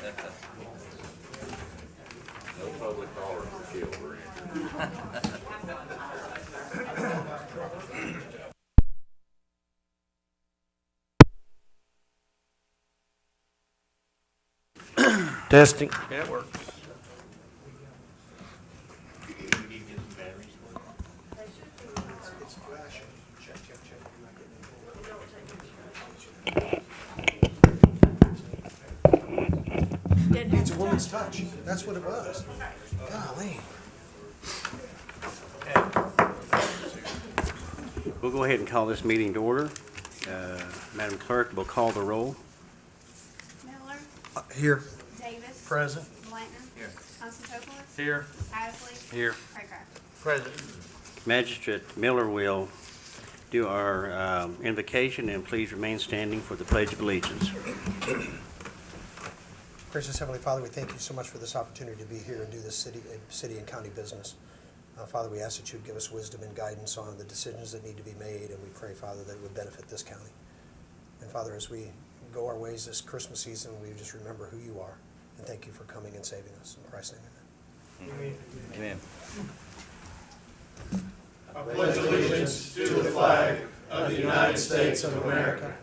No public hollering for children. Testing. Yeah, it works. It's a woman's touch. That's what it was. Golly. We'll go ahead and call this meeting to order. Madam Clerk will call the roll. Miller, Here. Davis. Present. Blanton. Here. Constantopoulos. Here. Isley. Here. Craycraft. Present. Magistrate Miller will do our invocation, and please remain standing for the Pledge of Allegiance. Gracious Heavenly Father, we thank you so much for this opportunity to be here and do this city and county business. Father, we ask that you would give us wisdom and guidance on the decisions that need to be made, and we pray, Father, that it would benefit this county. And Father, as we go our ways this Christmas season, we just remember who you are, and thank you for coming and saving us. In Christ's name, amen. Amen. I pledge allegiance to the flag of the United States of America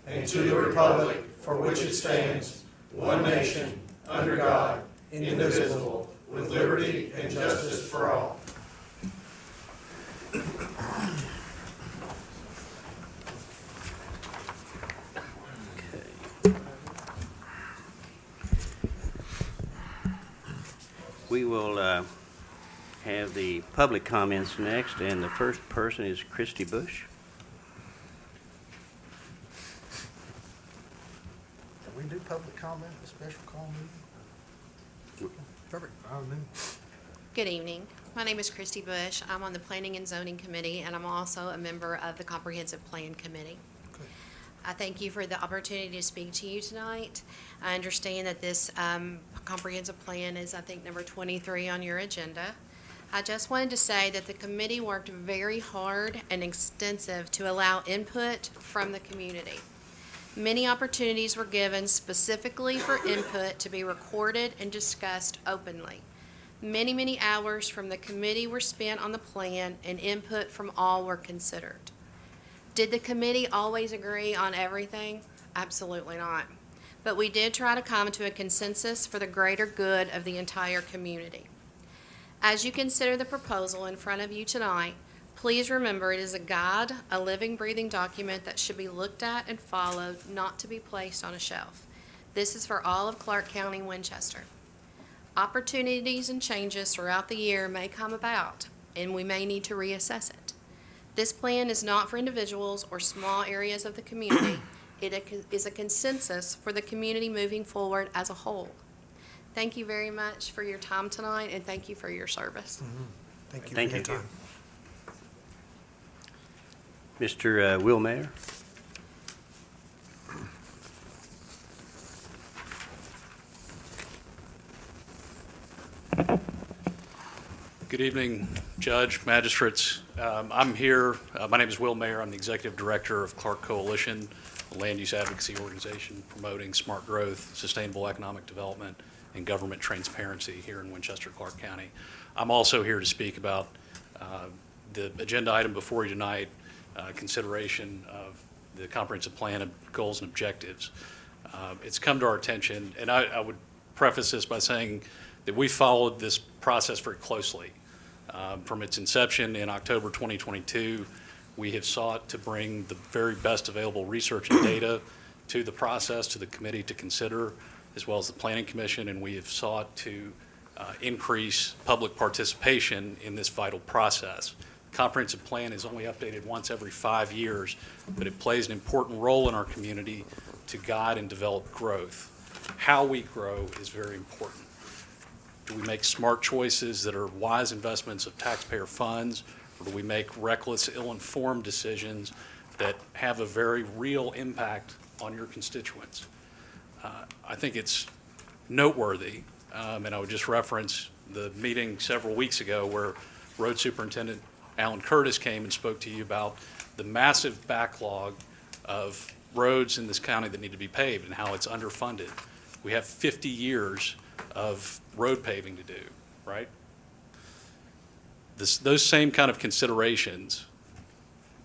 and to the republic for which it stands, one nation, under God, indivisible, with liberty and justice for all. We will have the public comments next, and the first person is Christy Bush. Can we do public comment, a special call meeting? Perfect. Good evening. My name is Christy Bush. I'm on the Planning and Zoning Committee, and I'm also a member of the Comprehensive Plan Committee. Good. I thank you for the opportunity to speak to you tonight. I understand that this comprehensive plan is, I think, number 23 on your agenda. I just wanted to say that the committee worked very hard and extensive to allow input from the community. Many opportunities were given specifically for input to be recorded and discussed openly. Many hours from the committee were spent on the plan, and input from all were considered. Did the committee always agree on everything? Absolutely not. But we did try to come to a consensus for the greater good of the entire community. As you consider the proposal in front of you tonight, please remember it is a guide, a living, breathing document that should be looked at and followed, not to be placed on a shelf. This is for all of Clark County, Winchester. Opportunities and changes throughout the year may come about, and we may need to reassess it. This plan is not for individuals or small areas of the community. It is a consensus for the community moving forward as a whole. Thank you very much for your time tonight, and thank you for your service. Thank you Thank for your you. time. Mr. Will Mayor. Good evening, Judge, magistrates. I'm here. My name is Will Mayer. I'm the Executive Director of Clark Coalition, a land use advocacy organization promoting smart growth, sustainable economic development, and government transparency here in Winchester, Clark County. I'm also here to speak about the agenda item before you tonight, consideration of the comprehensive plan of goals and objectives. It's come to our attention, and I would preface this by saying that we followed this process very closely. From its inception in October 2022, we have sought to bring the very best available research and data to the process, to the committee to consider, as well as the Planning Commission, and we have sought to increase public participation in this vital process. The comprehensive plan is only updated once every 5 years, but it plays an important role in our community to guide and develop growth. How we grow is very important. Do we make smart choices that are wise investments of taxpayer funds, or do we make reckless, ill-informed decisions that have a very real impact on your constituents? I think it's noteworthy, and I would just reference the meeting several weeks ago where Road Superintendent Alan Curtis came and spoke to you about the massive backlog of roads in this county that need to be paved and how it's underfunded. We have 50 years of road paving to do, right? Those same kind of considerations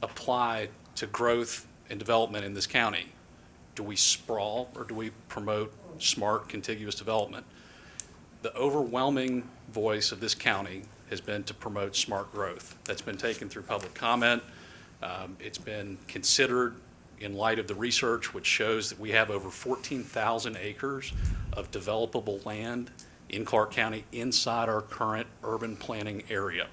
apply to growth and development in this county. Do we sprawl or do we promote smart, contiguous development? The overwhelming voice of this county has been to promote smart growth. That's been taken through public comment. It's been considered in light of the research, which shows that we have over 14,000 acres of developable land in Clark County inside our current urban planning area.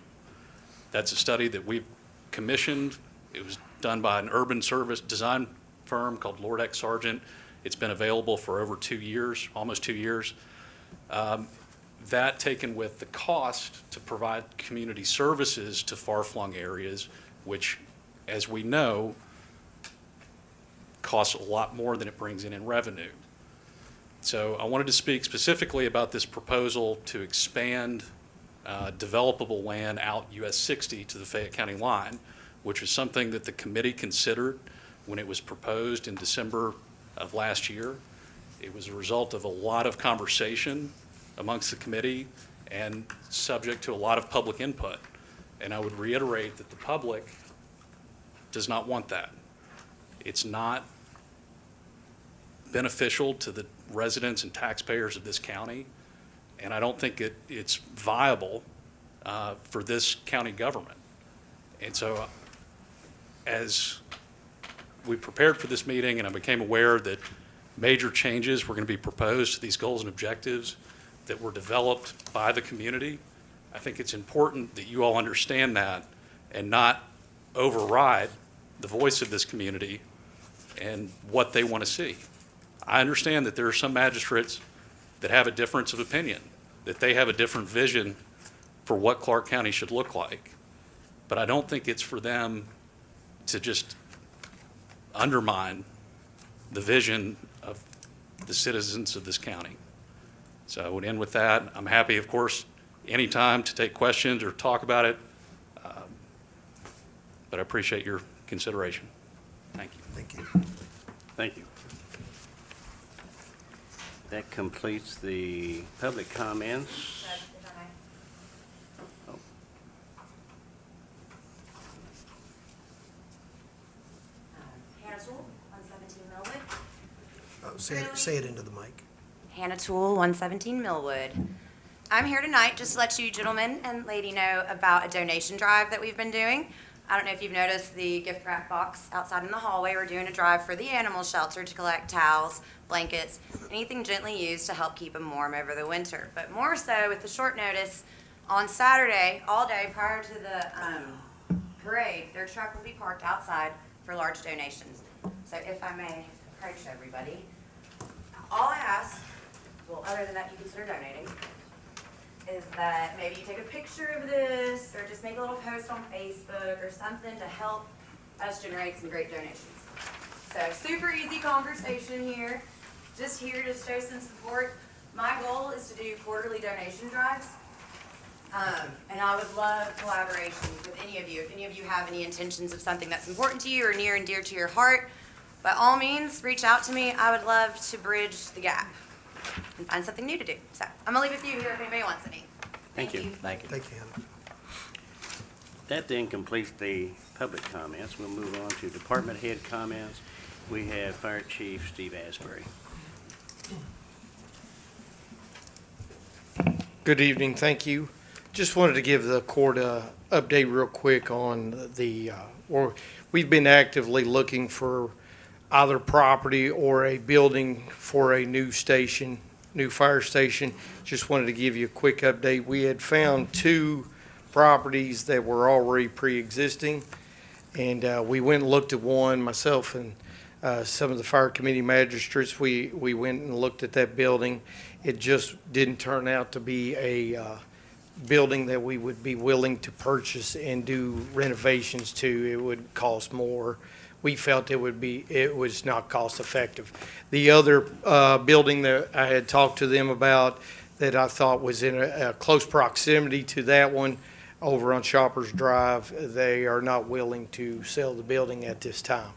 That's a study that we've commissioned. It was done by an urban service design firm called Lord X Sargent. It's been available for over 2 years, almost 2 years. That taken with the cost to provide community services to far-flung areas, which, as we know, costs a lot more than it brings in revenue. So I wanted to speak specifically about this proposal to expand developable land out US 60 to the Fayette County line, which was something that the committee considered when it was proposed in December of last year. It was a result of a lot of conversation amongst the committee and subject to a lot of public input. And I would reiterate that the public does not want that. It's not beneficial to the residents and taxpayers of this county, and I don't think it's viable for this county government. And so as we prepared for this meeting and I became aware that major changes were going to be proposed to these goals and objectives that were developed by the community, I think it's important that you all understand that and not override the voice of this community and what they want to see. I understand that there are some magistrates that have a difference of opinion, that they have a different vision for what Clark County should look like. But I don't think it's for them to just undermine the vision of the citizens of this county. So I would end with that. I'm happy, of course, anytime to take questions or talk about it, but I appreciate your consideration. Thank you. Thank you. Thank you. That completes the public comments. Oh. Hannah Toole, 117 Millwood. Say it into the mic. Hannah Toole, 117 Millwood. I'm here tonight just to let you gentlemen and lady know about a donation drive that we've been doing. I don't know if you've noticed the gift wrap box outside in the hallway. We're doing a drive for the animal shelter to collect towels, blankets, anything gently used to help keep them warm over the winter. But more so with the short notice, on Saturday, all day prior to the parade, their truck will be parked outside for large donations. So if I may approach everybody, all I ask, well, other than that you consider donating, is that maybe you take a picture of this or just make a little post on Facebook or something to help us generate some great donations. So super easy conversation here, just here to show some support. My goal is to do quarterly donation drives. And I would love collaboration with any of you. If any of you have any intentions of something that's important to you or near and dear to your heart, by all means, reach out to me. I would love to bridge the gap and find something new to do. So I'm gonna leave with you here if anybody wants any. Thank you. Thank you. Thank you, Hannah. That then completes the public comments. We'll move on to department head comments. We have Fire Chief Steve Asbury. Good evening, thank you. Just wanted to give the court a update real quick on we've been actively looking for either property or a building for a new station, new fire station. Just wanted to give you a quick update. We had found 2 properties that were already pre-existing, and we went and looked at one, myself and some of the fire committee magistrates. We went and looked at that building. It just didn't turn out to be a building that we would be willing to purchase and do renovations to. It would cost more. We felt it was not cost effective. The other building that I had talked to them about that I thought was in a close proximity to that one over on Shoppers Drive, they are not willing to sell the building at this time.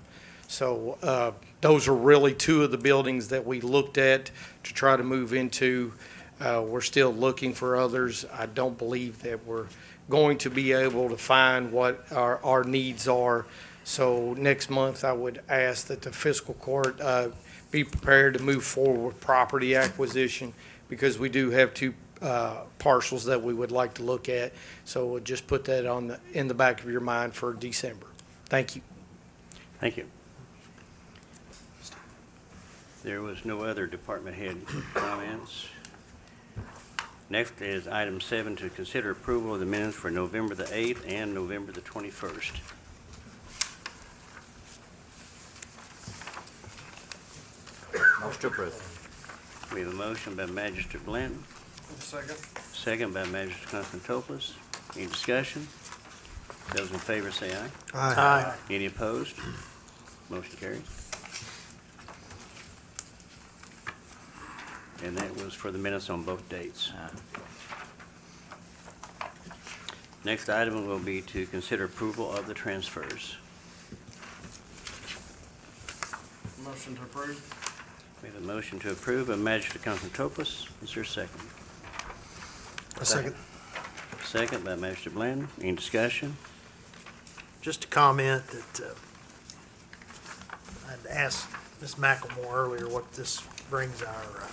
So those are really two of the buildings that we looked at to try to move into. We're still looking for others. I don't believe that we're going to be able to find what our needs are. So next month, I would ask that the fiscal court be prepared to move forward with property acquisition, because we do have two parcels that we would like to look at. So we'll just put that in the back of your mind for December. Thank you. Thank you. There was no other department head comments. Next is item 7, to consider approval of the minutes for November the 8th and November the 21st. Motion to approve. We have a motion by Magistrate Blanton, Second. second by Magistrate Constantopoulos. Any discussion? Those in favor say aye. Aye. Any opposed? Motion carries. And that was for the minutes on both dates. Next item will be to consider approval of the transfers. Motion to approve. We have a motion to approve by Magistrate Constantopoulos. Is there a second? A second. Second by Magistrate Blanton. Any discussion? Just a comment that I'd asked Ms. McElmore earlier what this brings our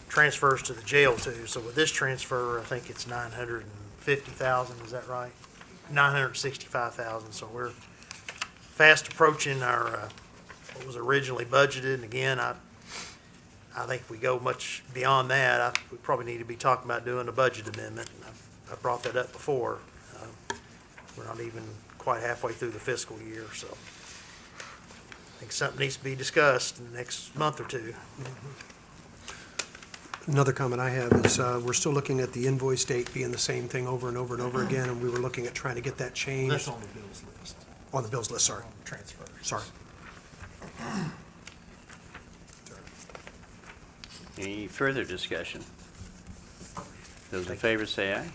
transfers to the jail to. So with this transfer, I think it's 950,000, is that right? 965,000, so we're fast approaching our, what was originally budgeted. And again, I think if we go much beyond that, we probably need to be talking about doing a budget amendment. I brought that up before. We're not even quite halfway through the fiscal year, so I think something needs to be discussed in the next month or two. Another comment I have is, we're still looking at the invoice date being the same thing over and over and over again, and we were looking at trying to get that changed. That's on the bills list. On the bills list, sorry. Transfers. Sorry. Any further discussion? Those in favor say aye.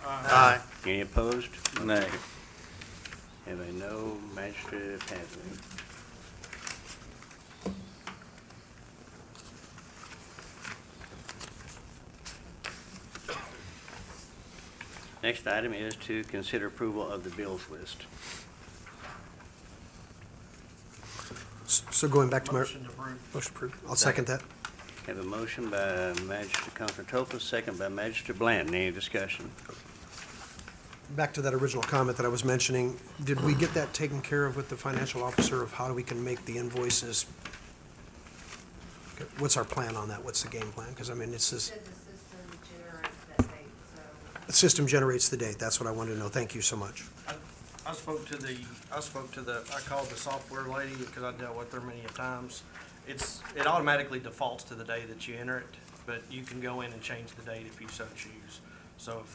Aye. Any opposed? Nay. Have a no, Magistrate Pasley. Next item is to consider approval of the bills list. So going back to my, Motion to approve. motion approved. I'll second that. Have a motion by Magistrate Constantopoulos, second by Magistrate Blanton. Any discussion? Back to that original comment that I was mentioning, did we get that taken care of with the financial officer of how we can make the invoices? What's our plan on that? What's the game plan? Because I mean, it's this, the system generates the date. That's what I wanted to know. Thank you so much. I spoke to the, I called the software lady because I dealt with her many a times. It automatically defaults to the day that you enter it, but you can go in and change the date if you so choose. So if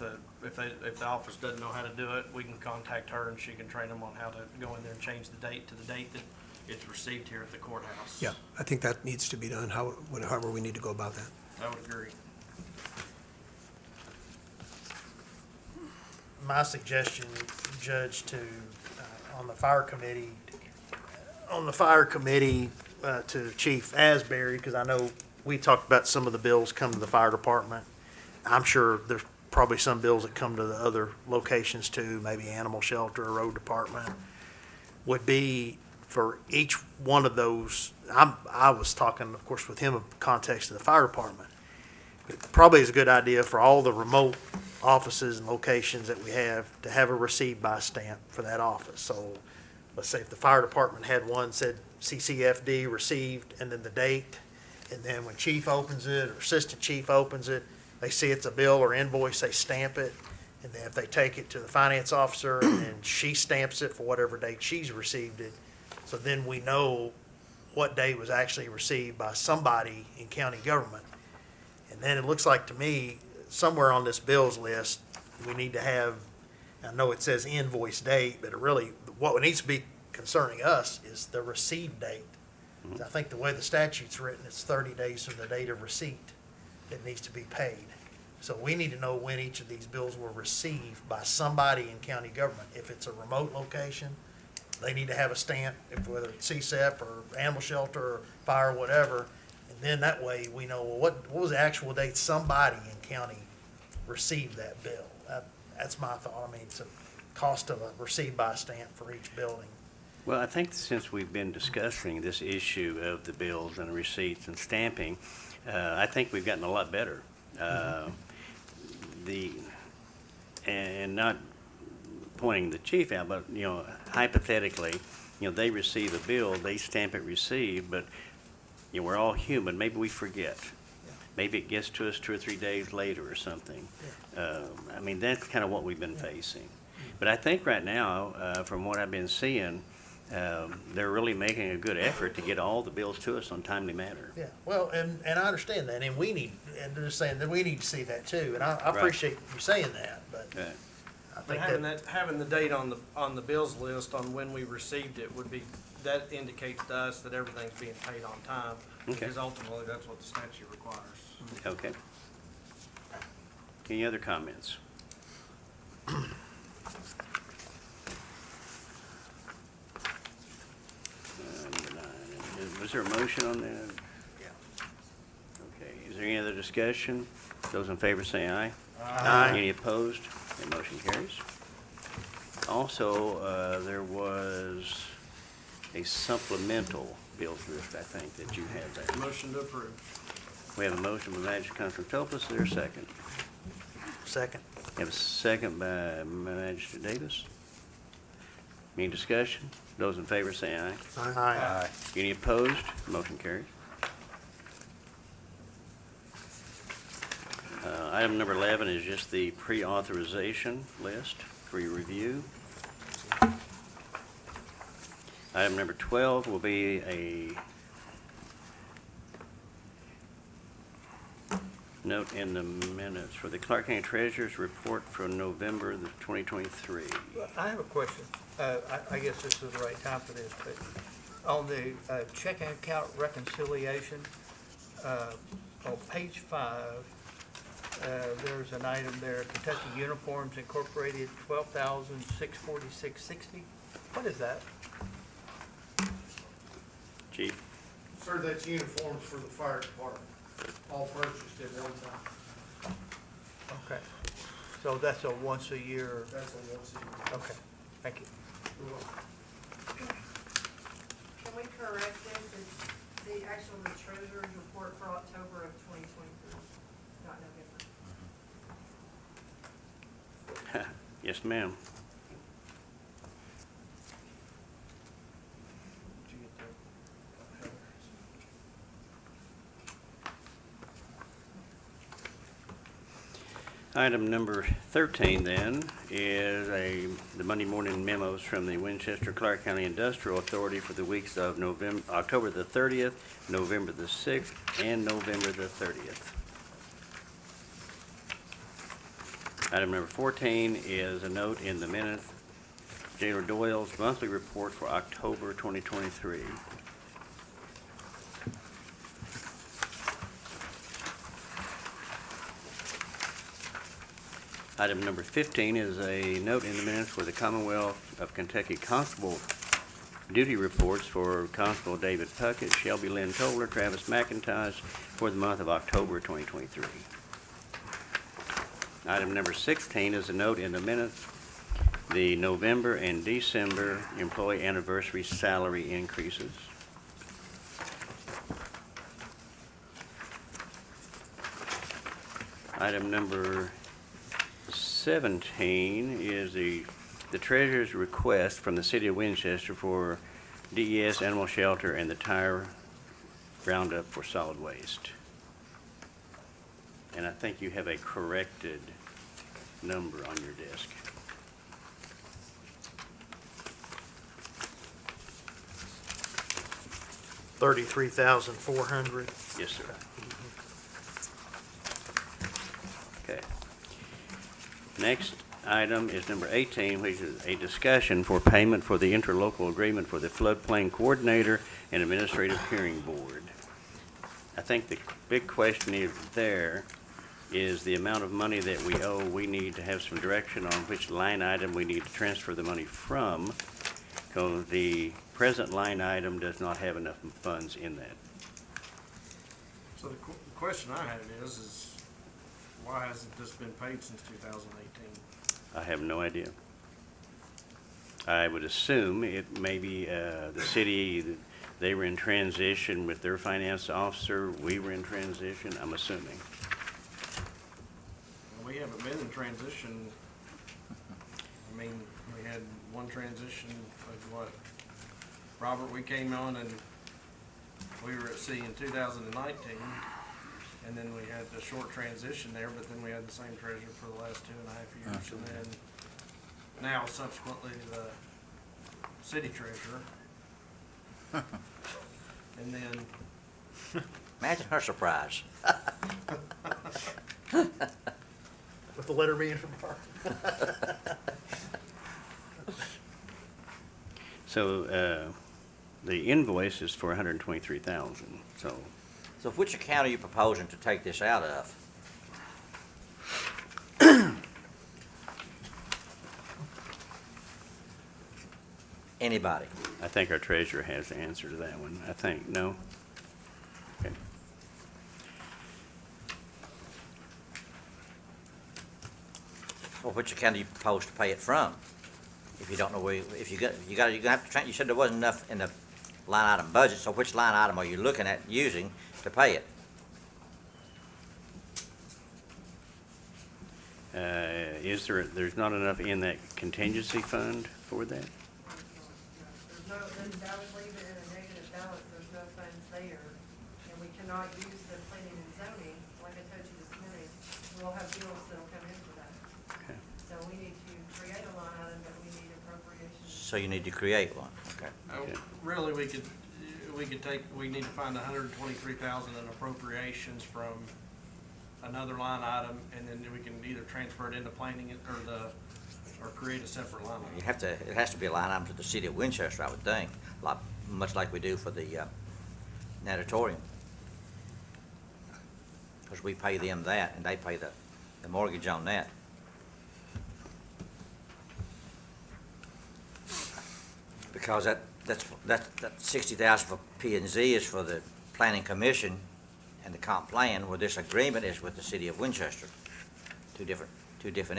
the office doesn't know how to do it, we can contact her and she can train them on how to go in there and change the date to the date that it's received here at the courthouse. Yeah, I think that needs to be done, however we need to go about that. I would agree. My suggestion, Judge, on the fire committee, to Chief Asbury, because I know we talked about some of the bills come to the fire department. I'm sure there's probably some bills that come to the other locations too, maybe animal shelter or road department, would be for each one of those. I was talking, of course, with him in context of the fire department. It probably is a good idea for all the remote offices and locations that we have to have a receive by stamp for that office. So let's say if the fire department had one said CCFD received and then the date, and then when chief opens it or assistant chief opens it, they see it's a bill or invoice, they stamp it, and then if they take it to the finance officer and then she stamps it for whatever date she's received it, so then we know what date was actually received by somebody in county government. And then it looks like to me, somewhere on this bills list, we need to have, I know it says invoice date, but it really, what needs to be concerning us is the receive date. I think the way the statute's written, it's 30 days from the date of receipt that needs to be paid. So we need to know when each of these bills were received by somebody in county government. If it's a remote location, they need to have a stamp, whether it's CSEP or animal shelter or fire, whatever. And then that way we know, well, what was the actual date somebody in county received that bill? That's my thought. I mean, it's a cost of a received by stamp for each building. Well, I think since we've been discussing this issue of the bills and receipts and stamping, I think we've gotten a lot better. And not pointing the chief out, but, you know, hypothetically, you know, they receive a bill, they stamp it received, but, you know, we're all human. Maybe we forget. Maybe it gets to us 2 or 3 days later or something. I mean, that's kind of what we've been facing. But I think right now, from what I've been seeing, they're really making a good effort to get all the bills to us on timely manner. Yeah, well, and I understand that, and we need, and they're just saying that we need to see that too, and I appreciate you saying that, but Right. I But think having that, having the date on the bills list on when we received it would be, that indicates to us that everything's being paid on time. Okay. Because ultimately, that's what the statute requires. Okay. Any other comments? Number 9. Was there a motion on that? Yeah. Okay, is there any other discussion? Those in favor say aye. Aye. Any opposed? The motion carries. Also, there was a supplemental bills list, I think, that you have there. Motion to approve. We have a motion by Magistrate Constable Topus. Is there a second? second. We have a second by Magistrate Davis. Any discussion? Those in favor say aye. Aye. Any opposed? Motion carries. Item number 11 is just the pre-authorization list for your review. Item number 12 will be a note in the minutes for the Clark County Treasurer's report for November the 2023. I have a question. I guess this is the right time for this, but on the checking account reconciliation, on page 5, there's an item there, Kentucky Uniforms Incorporated, $12,646.60. What is that? Chief? Sir, that's uniforms for the fire department, all purchased at one time. Okay. So that's a once a year, That's a once a year. okay, thank you. Can we correct this? It's the actual treasurer's report for October of 2023, not November. Yes, ma'am. Did you get that? Item number 13 then is the Monday morning memos from the Winchester Clark County Industrial Authority for the weeks of October the 30th, November the 6th, and November the 30th. Item number 14 is a note in the minutes, Jailer Doyle's monthly report for October 2023. Item number 15 is a note in the minutes for the Commonwealth of Kentucky Constable duty reports for Constable David Puckett, Shelby Lynn Toller, Travis McIntosh for the month of October 2023. Item number 16 is a note in the minutes, the November and December employee anniversary salary increases. Item number 17 is the treasurer's request from the city of Winchester for DES Animal Shelter and the tire roundup for solid waste. And I think you have a corrected number on your desk. $33,400. Yes, sir. Okay. Next item is number 18, which is a discussion for payment for the interlocal agreement for the floodplain coordinator and administrative hearing board. I think the big question is there is the amount of money that we owe. We need to have some direction on which line item we need to transfer the money from. because the present line item does not have enough funds in that. So the question I have is why hasn't this been paid since 2018? I have no idea. I would assume it may be the city, they were in transition with their finance officer, we were in transition, I'm assuming. We haven't been in transition. I mean, we had one transition of what? Robert, we came on and we were at sea in 2019. And then we had the short transition there, but then we had the same treasurer for the last 2.5 years. And then now subsequently the city treasurer. And then Imagine her surprise. With the letter being from her. So the invoice is for $123,000, so So which account are you proposing to take this out of? Anybody? I think our treasurer has the answer to that one, I think, no? Okay. Well, which account are you propose to pay it from? If you don't know where, if you got, you're gonna have to, you said there wasn't enough in the line item budget, so which line item are you looking at using to pay it? There's not enough in that contingency fund for that? There's no, then that would leave it in a negative balance, there's no funds there. And we cannot use the planning and zoning, like I told you this morning, we'll have bills that'll come in for that. Okay. So we need to create a line item, but we need appropriations. So you need to create one, okay? really we could take, we need to find 123,000 in appropriations from another line item, and then we can either transfer it into planning or create a separate line You item. have to, it has to be a line item to the city of Winchester, I would think, much like we do for the natatorium. Because we pay them that, and they pay the mortgage on that. Because that 60,000 for P and Z is for the planning commission and the comp plan, where this agreement is with the city of Winchester. Two different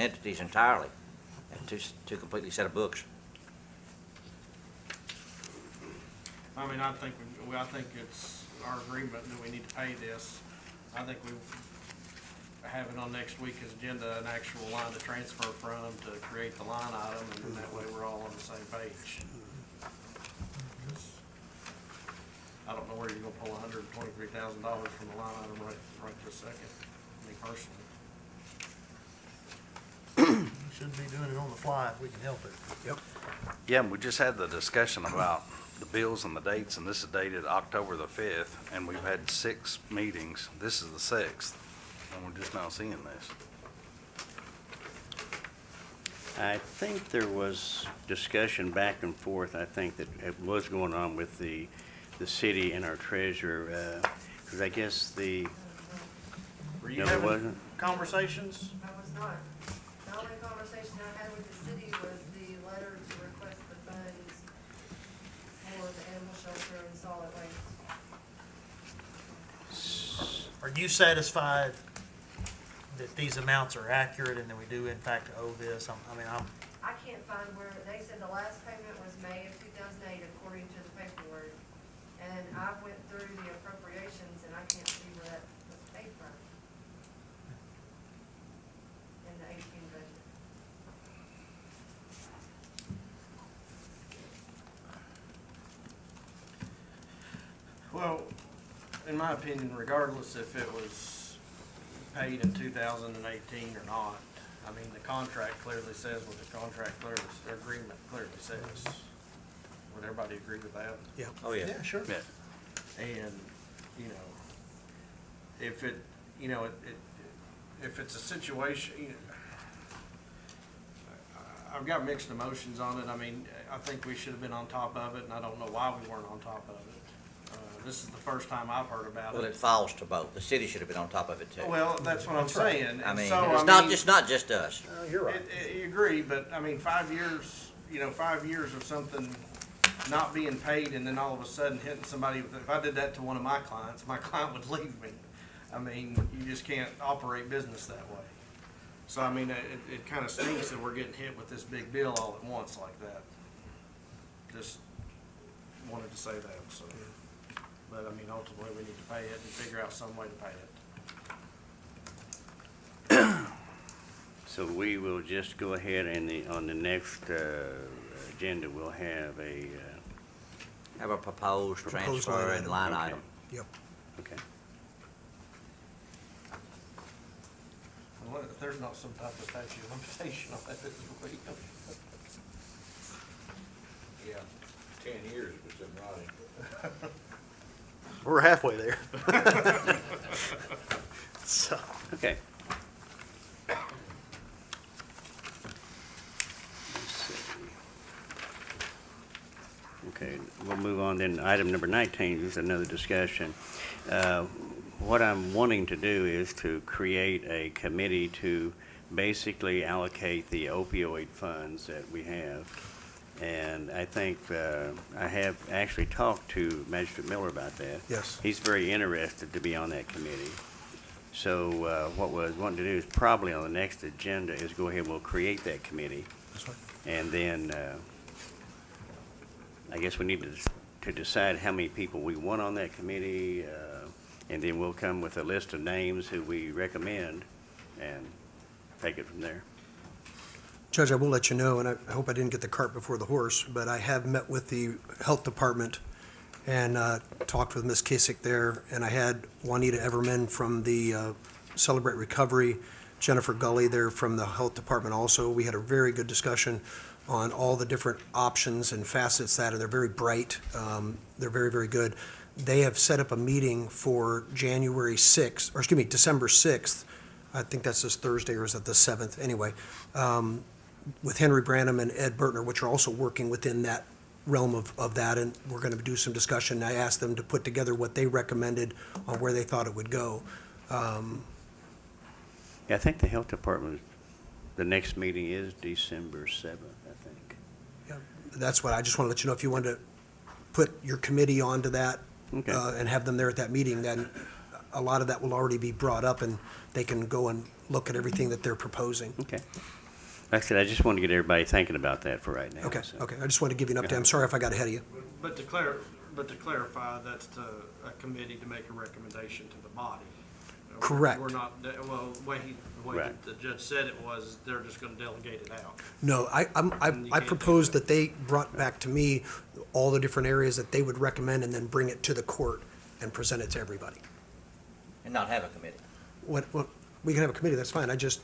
entities entirely, and two completely set of books. I mean, I think it's our agreement that we need to pay this. I think we have it on next week's agenda, an actual line to transfer from to create the line item, and then that way we're all on the same page. 'Cause I don't know where you're gonna pull $123,000 from the line item right this second, me personally. We shouldn't be doing it on the fly if we can help it. Yep. Yeah, we just had the discussion about the bills and the dates, and this is dated October the 5th, and we've had 6 meetings. This is the 6th, and we're just now seeing this. I think there was discussion back and forth, I think that it was going on with the city and our treasurer, because I guess Were you no, there having wasn't? conversations? I was not. The only conversation I had with the city was the letter to request the funds for the animal shelter and solid waste. Are you satisfied that these amounts are accurate and that we do in fact owe this? I can't find where, they said the last payment was May of 2008 according to the paperwork. And I went through the appropriations and I can't see where that was paid from. In the 18 budget. Well, in my opinion, regardless if it was paid in 2018 or not, I mean, the contract clearly says what the contract clearly, the agreement clearly says. Would everybody agree with that? Yeah. Oh, yeah. Yeah, sure. Yeah. And, you know, if it, you know, if it's a situation, you know, I've got mixed emotions on it. I mean, I think we should have been on top of it, and I don't know why we weren't on top of it. This is the first time I've heard about Well, it. it falls to both. The city should have been on top of it too. Well, that's what I'm That's right. saying. I And mean, so, it's not just us. You're right. You agree, but I mean, 5 years 5 years of something not being paid and then all of a sudden hitting somebody with, if I did that to one of my clients, my client would leave me. I mean, you just can't operate business that way. So, I mean, it kind of stinks that we're getting hit with this big bill all at once like that. Just wanted to say that, so. But, I mean, ultimately, we need to pay it and figure out some way to pay it. So we will just go ahead and on the next agenda, we'll have a, Have a proposed Proposed transfer line and item. line Okay. item. Yep. okay. Well, if there's not some type of statute of limitation on that, this is real. Yeah, 10 years if it's in writing. We're halfway there. So, Okay. Let's see. Okay, we'll move on then. Item number 19 is another discussion. What I'm wanting to do is to create a committee to basically allocate the opioid funds that we have. And I think I have actually talked to Magistrate Miller about that. Yes. He's very interested to be on that committee. So what we're wanting to do is probably on the next agenda is go ahead and we'll create that committee. That's right. And then I guess we need to decide how many people we want on that committee. And then we'll come with a list of names who we recommend and take it from there. Judge, I will let you know, and I hope I didn't get the cart before the horse, but I have met with the health department and talked with Ms. Kasich there, and I had Juanita Everman from the Celebrate Recovery, Jennifer Gully there from the health department also. We had a very good discussion on all the different options and facets that, and they're very bright. They're very, very good. They have set up a meeting for December 6th. I think that's this Thursday, or is it the 7th? Anyway, with Henry Branham and Ed Bertner, which are also working within that realm of that, and we're going to do some discussion. I asked them to put together what they recommended on where they thought it would go. Yeah, I think the health department, the next meeting is December 7th, I think. That's what I just want to let you know. If you want to put your committee onto that Okay. and have them there at that meeting, then a lot of that will already be brought up, and they can go and look at everything that they're proposing. Okay. Like I said, I just want to get everybody thinking about that for right now. Okay, so. okay. I just wanted to give you an update. I'm sorry if I got ahead of you. But to clarify, that's to a committee to make a recommendation to the body. Correct. We're not, well, the way Right. the judge said it was, they're just gonna delegate it out. No, And you I can't proposed do that they brought back to me all the different areas that they would recommend, and then bring it to the court and present it to everybody. And not have a committee. What, we can have a committee, that's fine. I just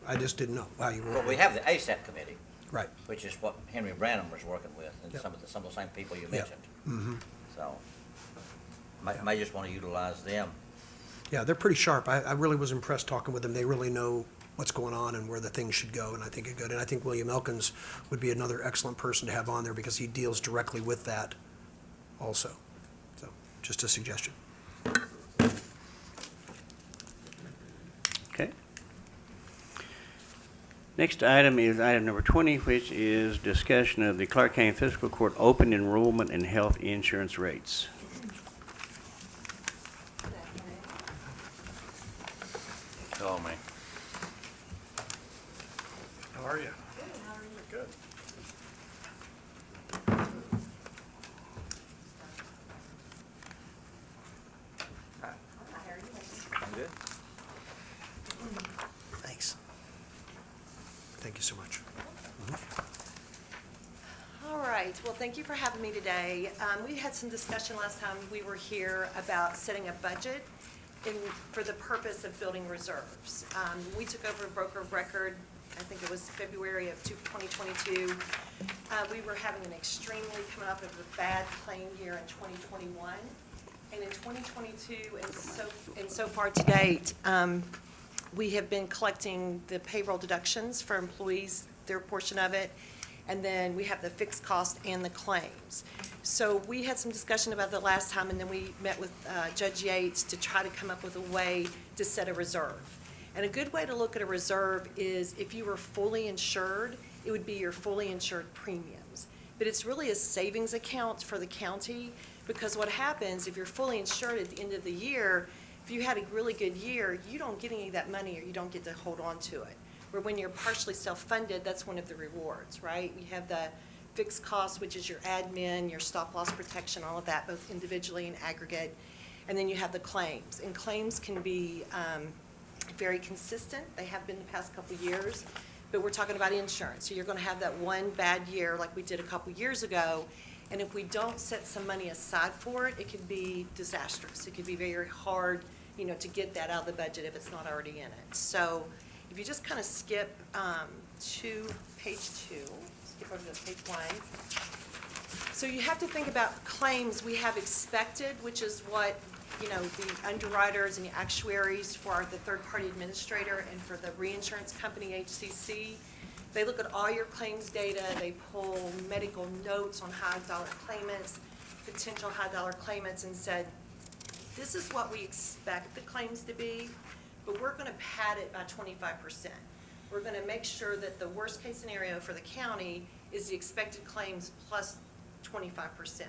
didn't know how you were. But we have the ASAP committee, Right. which is what Henry Branham was working with, and Yep. some of the same people you Yeah. mentioned. So, may just want to utilize them. Yeah, they're pretty sharp. I really was impressed talking with them. They really know what's going on and where the things should go, and I think it's good. And I think William Elkins would be another excellent person to have on there, because he deals directly with that also. So, just a suggestion. Okay. Next item is item number 20, which is discussion of the Clark County Fiscal Court open enrollment and health insurance rates. Hello, me. How are you? Good. I'm good. Thanks. Thank you so much. All right, well, thank you for having me today. We had some discussion last time we were here about setting a budget for the purpose of building reserves. We took over broker of record, I think it was February of 2022. We were having an extremely, coming off of a bad claim year in 2021. And in 2022, and so far to date, we have been collecting the payroll deductions for employees, their portion of it, and then we have the fixed cost and the claims. So we had some discussion about that last time, and then we met with Judge Yates to try to come up with a way to set a reserve. And a good way to look at a reserve is if you were fully insured it would be your fully insured premiums. But it's really a savings account for the county, because what happens if you're fully insured at the end of the year, if you had a really good year, you don't get any of that money, or you don't get to hold on to it. Where when you're partially self-funded, that's one of the rewards, right? You have the fixed costs, which is your admin, your stop-loss protection, all of that, both individually and aggregate. And then you have the claims. And claims can be very consistent. They have been the past couple of years. But we're talking about insurance. So you're going to have that one bad year like we did a couple years ago. And if we don't set some money aside for it, it could be disastrous. It could be very hard, to get that out of the budget if it's not already in it. So if you just kind of skip to page 2, skip over to page 1. So you have to think about claims. We have expected, which is what, the underwriters and the actuaries for the third-party administrator and for the reinsurance company, HCC, they look at all your claims data. They pull medical notes on high-dollar claimants, potential high-dollar claimants, and said, this is what we expect the claims to be, but we're going to pad it by 25%. We're going to make sure that the worst-case scenario for the county is the expected claims plus 25%.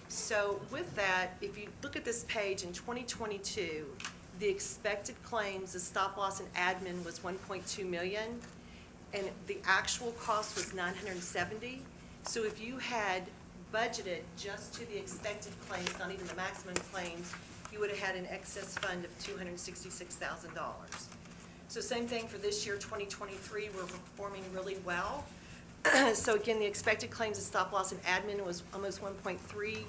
So with that, if you look at this page in 2022, the expected claims, the stop-loss and admin was $1.2 million, and the actual cost was $970. So if you had budgeted just to the expected claims, not even the maximum claims, you would have had an excess fund of $266,000. So same thing for this year, 2023, we're performing really well. So again, the expected claims of stop-loss and admin was almost 1.3.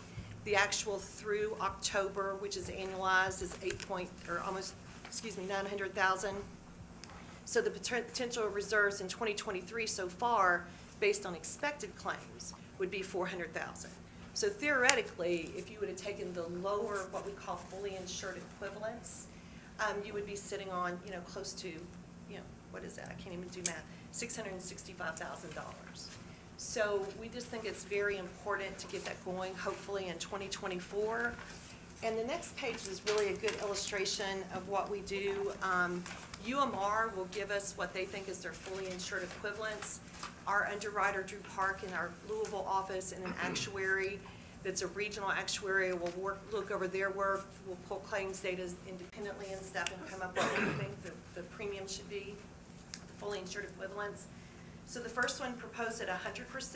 The actual through October, which is annualized, is 900,000. So the potential reserves in 2023 so far, based on expected claims, would be 400,000. So theoretically, if you would have taken the lower, what we call fully insured equivalents, you would be sitting on, close to, what is that? I can't even do math. $665,000. So we just think it's very important to get that going, hopefully in 2024. And the next page is really a good illustration of what we do. UMR will give us what they think is their fully insured equivalents. Our underwriter, Drew Park, in our Louisville office, and an actuary that's a regional actuary will look over their work, will pull claims data independently and stuff and come up with what we think the premium should be, the fully insured equivalents. So the first one proposed at 100%.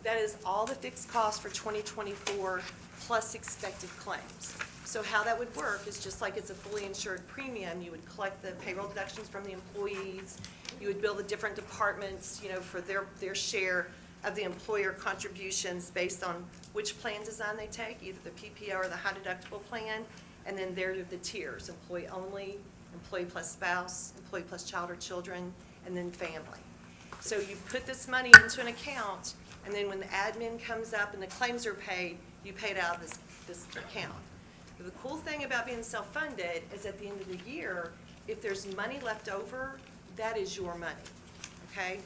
That is all the fixed costs for 2024 plus expected claims. So how that would work is just like it's a fully insured premium. You would collect the payroll deductions from the employees. You would bill the different departments, for their share of the employer contributions based on which plan design they take, either the PPO or the high deductible plan. And then there are the tiers: employee only, employee plus spouse, employee plus child or children, and then family. So you put this money into an account, and then when the admin comes up and the claims are paid, you pay it out of this account. But the cool thing about being self-funded is at the end of the year, if there's money left over, that is your money, okay?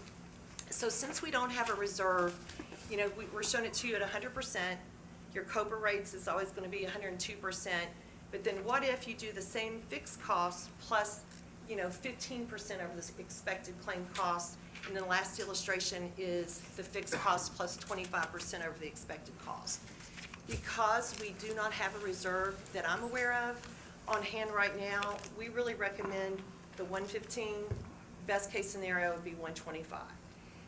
So since we don't have a reserve, we're showing it to you at 100%. Your COBRA rates is always going to be 102%. But then what if you do the same fixed costs plus, 15% over the expected claim cost? And then the last illustration is the fixed cost plus 25% over the expected cost. Because we do not have a reserve that I'm aware of on hand right now, we really recommend the 115. Best case scenario would be 125.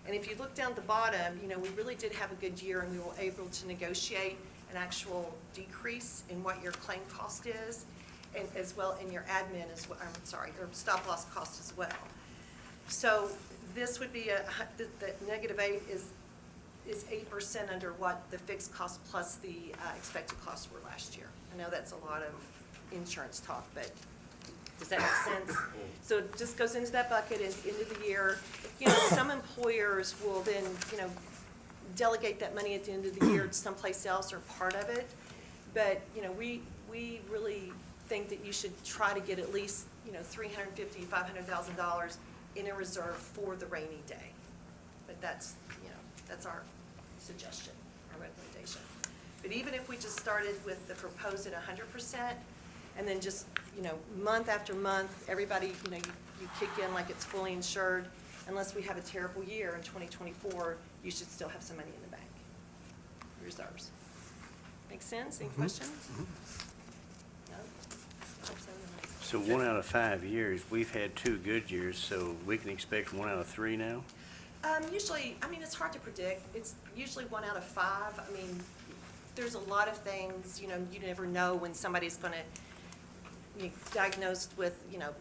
And if you look down at the bottom, we really did have a good year, and we were able to negotiate an actual decrease in what your claim cost is, and as well in your admin as well. Your stop loss cost as well. So this would be the -8 is 8% under what the fixed cost plus the expected costs were last year. I know that's a lot of insurance talk, but does that make sense? So it just goes into that bucket at the end of the year. Some employers will then, delegate that money at the end of the year to someplace else or part of it. But, we really think that you should try to get at least, $350,000, $500,000 in a reserve for the rainy day. But that's our suggestion, our recommendation. But even if we just started with the proposed at 100%, and then just, month after month, everybody, you kick in like it's fully insured, unless we have a terrible year in 2024, you should still have some money in the bank, reserves. Make sense? Any questions? No? I hope so. So 1 out of 5 years, we've had 2 good years, so we can expect 1 out of 3 now? Usually, I mean, it's hard to predict. It's usually 1 out of 5. I mean, there's a lot of things, you never know when somebody's gonna be diagnosed with,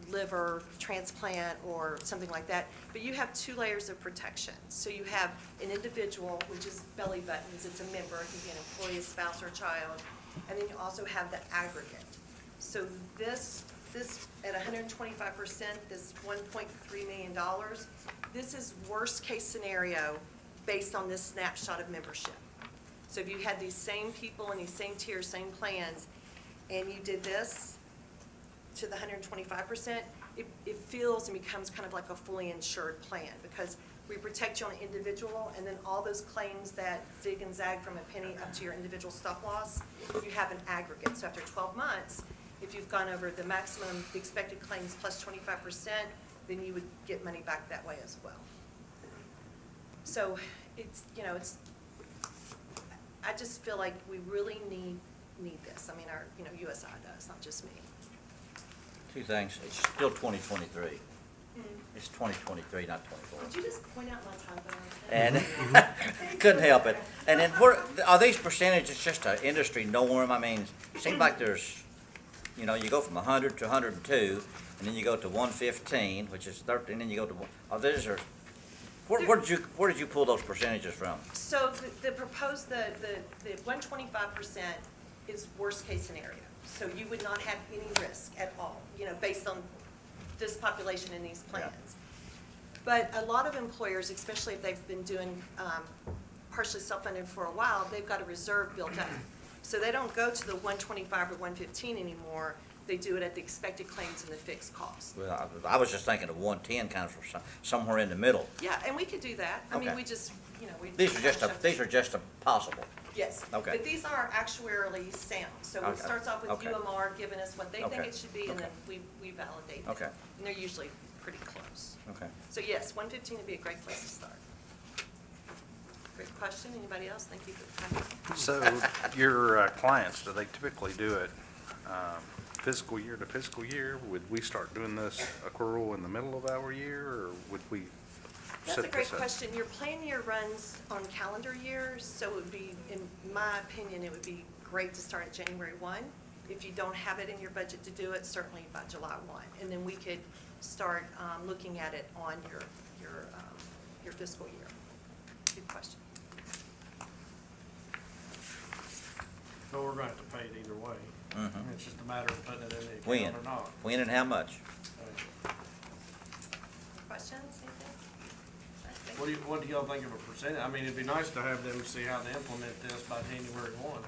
liver transplant or something like that. But you have 2 layers of protection. So you have an individual, which is belly buttons. It's a member. It can be an employee, a spouse, or a child. And then you also have the aggregate. So this at 125%, this $1.3 million, this is worst case scenario based on this snapshot of membership. So if you had these same people in these same tiers, same plans, and you did this to the 125%, it feels and becomes kind of like a fully insured plan, because we protect you on an individual, and then all those claims that zig and zag from a penny up to your individual stop loss, you have an aggregate. So after 12 months, if you've gone over the maximum, the expected claims plus 25%, then you would get money back that way as well. So it's, I just feel like we really need this. I mean, our, USI does, not just me. 2 things. It's still 2023. It's 2023, not 24. Did you just point out my typo? And couldn't help it. And then are these percentages just an industry norm? I mean, it seems like there's, you go from 100 to 102, and then you go to 115, which is 13, and then you go to, where did you pull those percentages from? So the proposed, the 125% is worst case scenario. So you would not have any risk at all, based on this population in these plans. Yeah. But a lot of employers, especially if they've been doing partially self-funded for a while, they've got a reserve built up. So they don't go to the 125 or 115 anymore. They do it at the expected claims and the fixed cost. Well, I was just thinking of 110, kind of somewhere in the middle. Yeah, and we could do that. I mean, Okay. we just, we. These are just a possible. Yes. Okay. But these are actuarially sound. So it Okay. starts off with Okay. UMR giving us what they think Okay. it should be, and Okay. then we validate it. Okay. And they're usually pretty close. Okay. So yes, 115 would be a great place to start. Great question. Anybody else? Thank you for the time. So your clients, do they typically do it fiscal year to fiscal year? Would we start doing this accrual in the middle of our year, or would we That's set a great this up? question. Your plan year runs on calendar years, so it would be, in my opinion, it would be great to start at January 1. If you don't have it in your budget to do it, certainly by July 1. And then we could start looking at it on your fiscal year. Good question. So we're going to have to pay it either way. Mhm. It's just a matter of putting it in the When? account or not. When and how much? Questions? Anything? Thank What you. do y'all think of a percentage? I mean, it'd be nice to have them see how to implement this by January 1.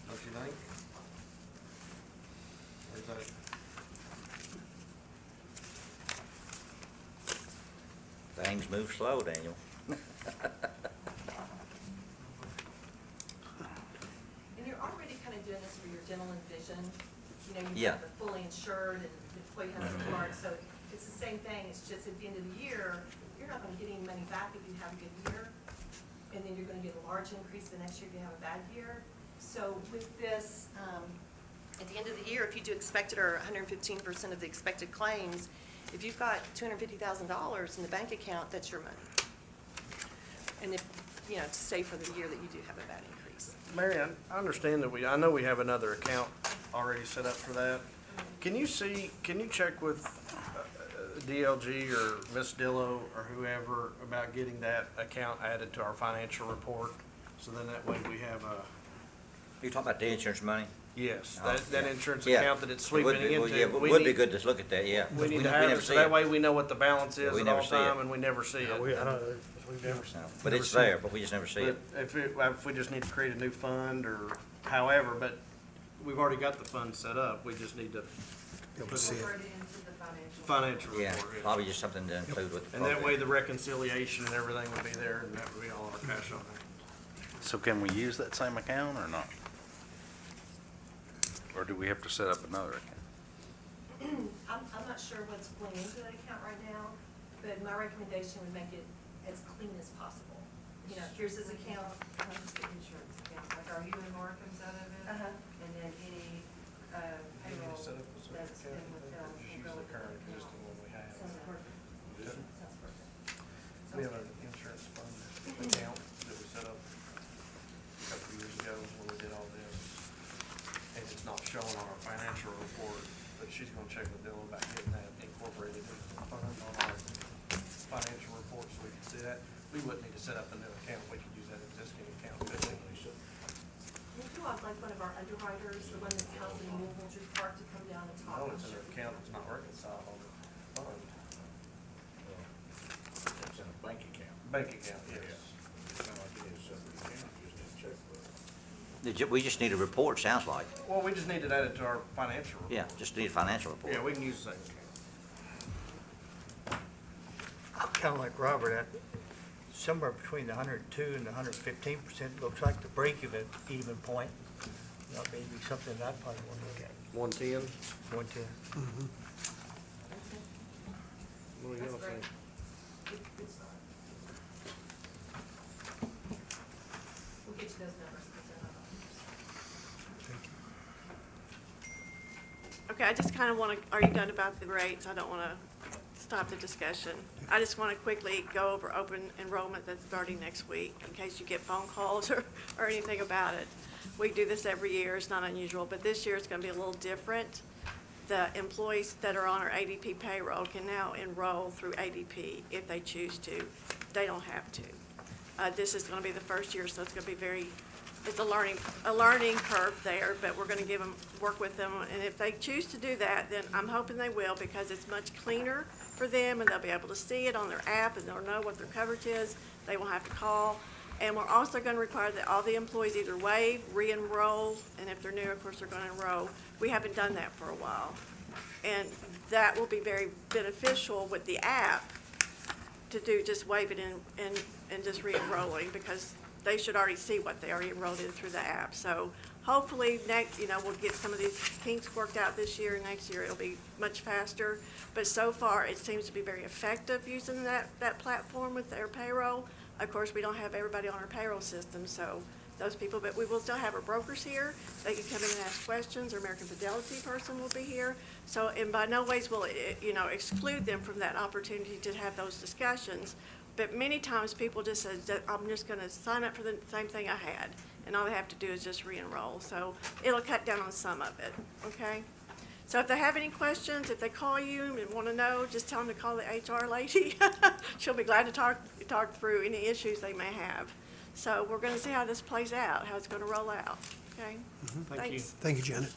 Don't you think? Or is that? Things move slow, Daniel. And you're already kind of doing this for your dental and vision. You've Yeah. got the fully insured and the employee has a card, so it's the same thing. It's just at the end of the year, you're not going to get any money back if you have a good year. And then you're going to get a large increase the next year if you have a bad year. So with this, at the end of the year, if you do expected or 115% of the expected claims, if you've got $250,000 in the bank account, that's your money. And if, to say for the year that you do have a bad increase. Mary, I understand that I know we have another account already set up for that. Can you check with DLG or Miss Dillo or whoever about getting that account added to our financial report? So then that way we have You talking about the insurance money? yes, Oh, that yeah. insurance Yeah. account that it's It would sweeping be- well, into. yeah, but it we would be need- good to look at that, yeah. We need to never have it, see so that way we know what the balance is We at never all see it. time, and we never see it. We've never No, but it's there, but we just never see But it. if we just need to create a new fund or however, but we've already got the fund set up, we just need to See it. Incorporate it into the financial. financial Yeah, report. probably just something to include with the And that way program. the reconciliation and everything would be there, and that would be all our cash on there. So can we use that same account or not? Or do we have to set up another account? I'm not sure what's going into that account right now, but my recommendation would make it as clean as possible. You know, here's this account, just the insurance account, like our you and Mark comes out of it. And then any, payroll set up a separate that's account, been with them just will use go the with current that existing account. one we have. Sounds perfect. Sounds perfect. We have an insurance fund account that we set up a couple of years ago when we did all this. And it's not shown on our financial report, but she's gonna check with Dylan about getting that incorporated into the fund on our financial report so we can see that. We wouldn't need to set up a new account, we could use that existing account, couldn't we, Lisa? Would you want like one of our underwriters, the one that's housed in Newell Park, to come down and talk? No, it's an account that's not reconciled on the fund. It's in a bank account. Bank account, yes. It's not like it is a separate account, you just need to check with it. We just need a report, sounds like. Well, we just need it added to our financial report. Yeah, just need a financial report. Yeah, we can use the same account. Kind of like Robert, somewhere between the 102 and the 115% looks like the break-even point. That may be something that I'd probably want to look at. 110? 110. What do That's y'all great. think? Good start. We'll get you those numbers. Okay, I just kind of want to, are you done about the rates? I don't want to stop the discussion. I just want to quickly go over open enrollment that's starting next week, in case you get phone calls or anything about it. We do this every year, it's not unusual, but this year it's going to be a little different. The employees that are on our ADP payroll can now enroll through ADP if they choose to. They don't have to. This is going to be the first year, so it's going to be it's a learning curve there, but we're going to work with them, and if they choose to do that, then I'm hoping they will, because it's much cleaner for them, and they'll be able to see it on their app, and they'll know what their coverage is. They won't have to call, and we're also going to require that all the employees either waive, re-enroll, and if they're new, of course, they're going to enroll. We haven't done that for a while, and that will be very beneficial with the app to do just waive it and just re-enrolling, because they should already see what they already enrolled in through the app. So hopefully we'll get some of these kinks worked out this year. Next year it'll be much faster. But so far it seems to be very effective using that platform with their payroll. Of course, we don't have everybody on our payroll system, so those people, but we will still have our brokers here. They can come in and ask questions. Our American Fidelity person will be here. So, and by no ways will it, exclude them from that opportunity to have those discussions. But many times people just say, I'm just going to sign up for the same thing I had, and all they have to do is just re-enroll. So it'll cut down on some of it, okay? So if they have any questions, if they call you and want to know, just tell them to call the HR lady. She'll be glad to talk through any issues they may have. So we're going to see how this plays out, how it's going to roll out, okay? Thank you. Thank you, Janet.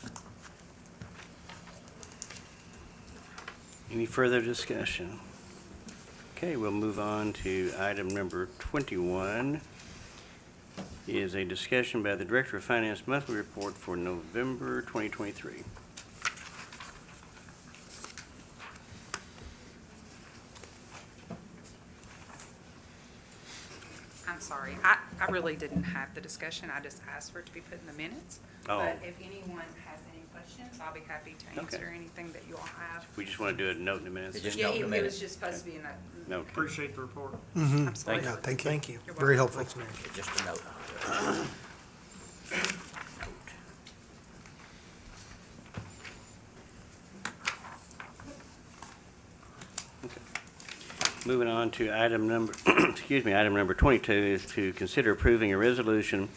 Any further discussion? Okay, we'll move on to item number 21, is a discussion by the Director of Finance monthly report for November 2023. I'm sorry, I really didn't have the discussion, I just asked for it to be put in the minutes. Oh. But if anyone has any questions, I'll be happy to Okay. answer anything that you all have. We just want to do a note in a minute. It's just Yeah, note in it the was minutes. just supposed to be in a. Okay. Appreciate the report. Absolutely. Yeah, thank you. Thank you. You're Very welcome. helpful. It's just a note. Moving on to item number, item number 22 is to consider approving a resolution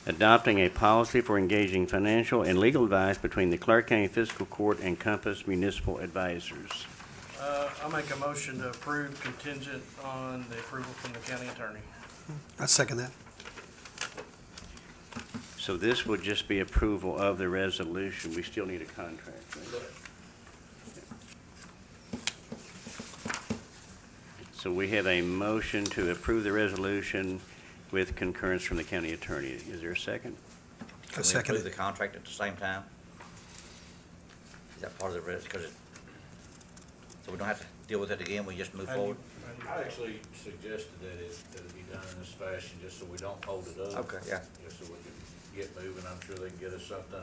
adopting a policy for engaging financial and legal advice between the Clark County Fiscal Court and Compass Municipal Advisors. I'll make a motion to approve contingent on the approval from the county attorney. I second that. So this would just be approval of the resolution. We still need a contract, right? So we have a motion to approve the resolution with concurrence from the county attorney. Is there a second? I second Can we approve it. the contract at the same time? Is that part of the, so we don't have to deal with it again, we just move forward? I actually suggested that it be done in this fashion, just so we don't hold it up. Okay, yeah. Just so we can get moving, I'm sure they can get us something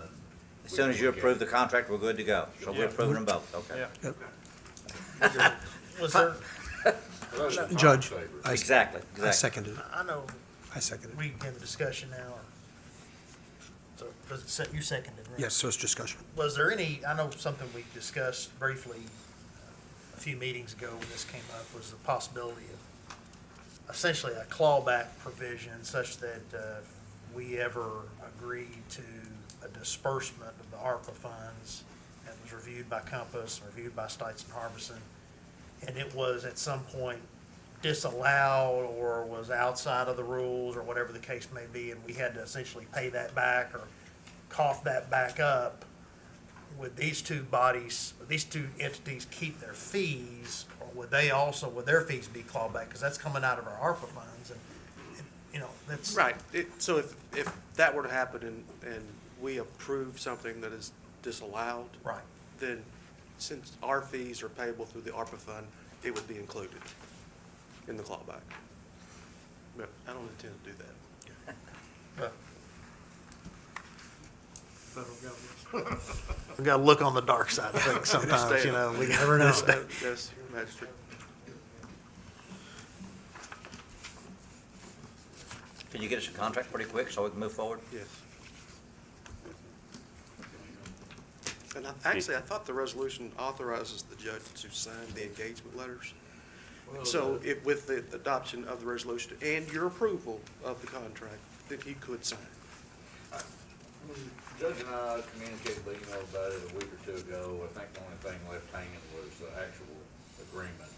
As soon as you approve the contract, we're good to go. So we're Yeah. approving them both, okay? Yeah. Was there, Judge, I Exactly, I exactly. seconded it. I know, I seconded it. we can have a discussion now, or, so, does it, you seconded, right? Yes, so it's discussion. Was there any, I know something we discussed briefly a few meetings ago when this came up, was the possibility of essentially a clawback provision such that if we ever agreed to a disbursement of the ARPA funds that was reviewed by Compass, reviewed by Stites and Harbison, and it was at some point disallowed or was outside of the rules or whatever the case may be, and we had to essentially pay that back or cough that back up, would these two bodies, these two entities keep their fees, or would they also, would their fees be clawed back? Because that's coming out of our ARPA funds, and, you know, that's. Right, so if that were to happen and we approve something that is disallowed. Right. Then since our fees are payable through the ARPA fund, it would be included in the clawback. But I don't intend to do that. Well, Federal government. we gotta look on the dark side of things sometimes, you know, we never know. Yes, Magistrate. Can you get us a contract pretty quick so we can move forward? Yes. And actually, I thought the resolution authorizes the judge to sign the engagement letters. So if, with the adoption of the resolution and your approval of the contract, then he could sign. Judge and I communicated by email about it a week or two ago. I think the only thing left hanging was the actual agreement,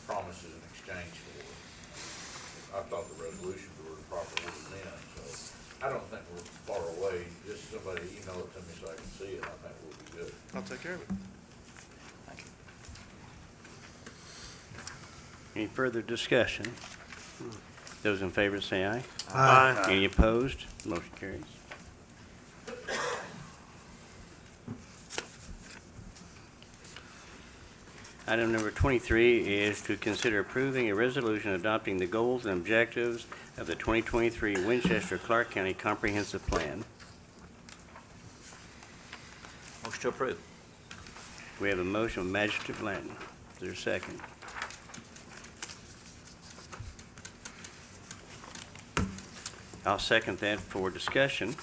promises in exchange for. I thought the resolutions were the proper order then, so I don't think we're far away. Just somebody email it to me so I can see it. I think we'll be good. I'll take care of it. Thank you. Any further discussion? Those in favor say aye. Aye. Any opposed? Motion carries. Item number 23 is to consider approving a resolution adopting the goals and objectives of the 2023 Winchester-Clark County Comprehensive Plan. Motion to approve. We have a motion of Magistrate Blanton. Is there a second? I'll second that for discussion.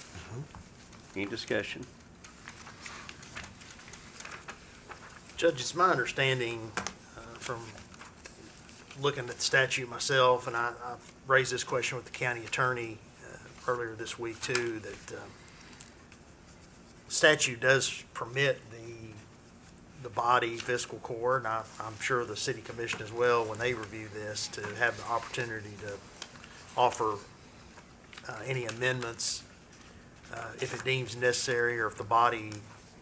Any discussion? Judge, it's my understanding from looking at the statute myself, and I raised this question with the county attorney earlier this week too, that statute does permit the body fiscal court, and I'm sure the city commission as well, when they review this, to have the opportunity to offer any amendments if it deems necessary, or if the body,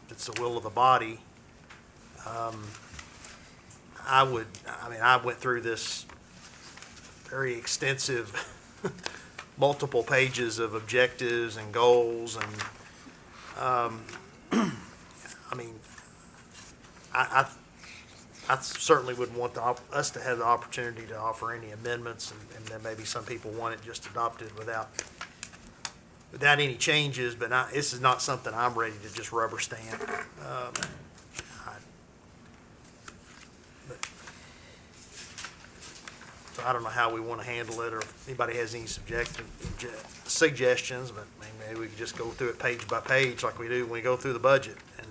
it's the will of the body. I went through this very extensive, multiple pages of objectives and goals, and, I certainly would want us to have the opportunity to offer any amendments, and then maybe some people want it just adopted without any changes, but this is not something I'm ready to just rubber stamp. So I don't know how we want to handle it, or if anybody has any suggestions, but maybe we could just go through it page by page like we do when we go through the budget, and